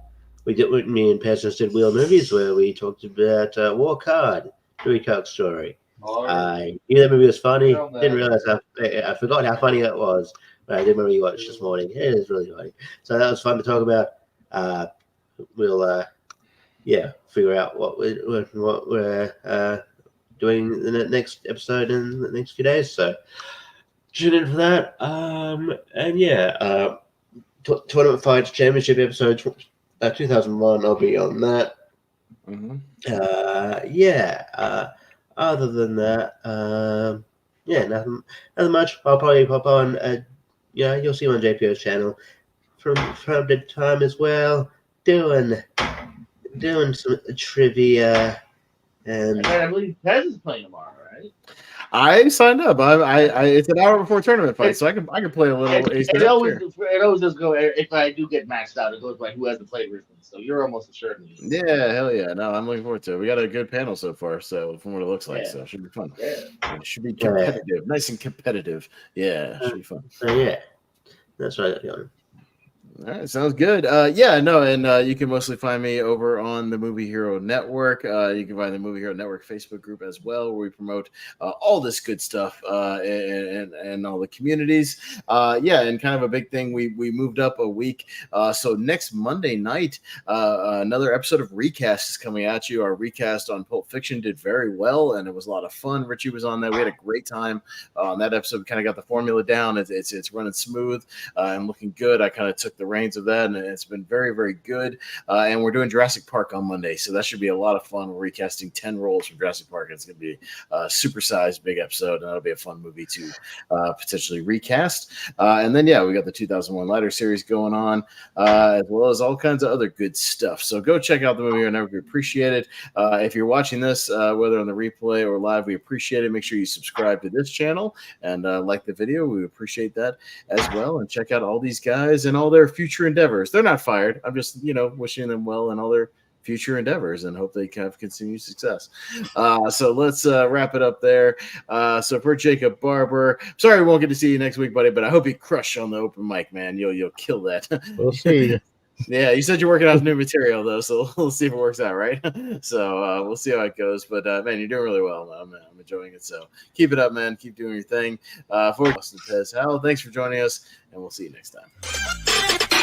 me and Pez just did Wheel Movies where we talked about War Card, Dewey Cox story. I knew that movie was funny. Didn't realize I forgot how funny it was. But I did remember you watched this morning. It is really funny. So that was fun to talk about. We'll figure out what we're doing in the next episode in the next few days. So tune in for that. Tournament Fights Championship episode 2001. I'll be on that. Mm-hmm. Other than that, nothing much. I'll probably pop on. You'll see me on JPO's channel from time to time as well, doing some trivia. And I believe Pez is playing tomorrow, right? I signed up. I it's an hour before tournament fight, so I can play a little. It always just go. If I do get maxed out, it goes by who has the play with me. So you're almost assured. Yeah, hell yeah! No, I'm looking forward to it. We got a good panel so far, so from what it looks like, so it should be fun. Yeah, it should be competitive, nice and competitive. Yeah, should be fun. That's what I got going. All right, sounds good. You can mostly find me over on the Movie Hero Network. You can find the Movie Hero Network Facebook group as well, where we promote all this good stuff and all the communities. And kind of a big thing, we moved up a week. So next Monday night, another episode of Recast is coming at you. Our recast on Pulp Fiction did very well, and it was a lot of fun. Richie was on that. We had a great time on that episode. We kind of got the formula down. It's running smooth and looking good. I kind of took the reins of that, and it's been very, very good. And we're doing Jurassic Park on Monday, so that should be a lot of fun. We're recasting 10 roles from Jurassic Park. It's going to be a supersized big episode, and that'll be a fun movie to potentially recast. And then, we got the 2001 Lighter series going on, as well as all kinds of other good stuff. So go check out the Movie Hero Network. We appreciate it. If you're watching this, whether on the replay or live, we appreciate it. Make sure you subscribe to this channel and like the video. We appreciate that as well. And check out all these guys and all their future endeavors. They're not fired. I'm just, wishing them well in all their future endeavors and hope they kind of continue success. So let's wrap it up there. So for Jacob Barber, sorry we won't get to see you next week, buddy, but I hope you crush on the open mic, man. You'll kill that. We'll see. Yeah, you said you're working on new material though, so we'll see if it works out, right? So we'll see how it goes. But man, you're doing really well. I'm enjoying it. So keep it up, man. Keep doing your thing. For Austin, Pez, Howell, thanks for joining us, and we'll see you next time.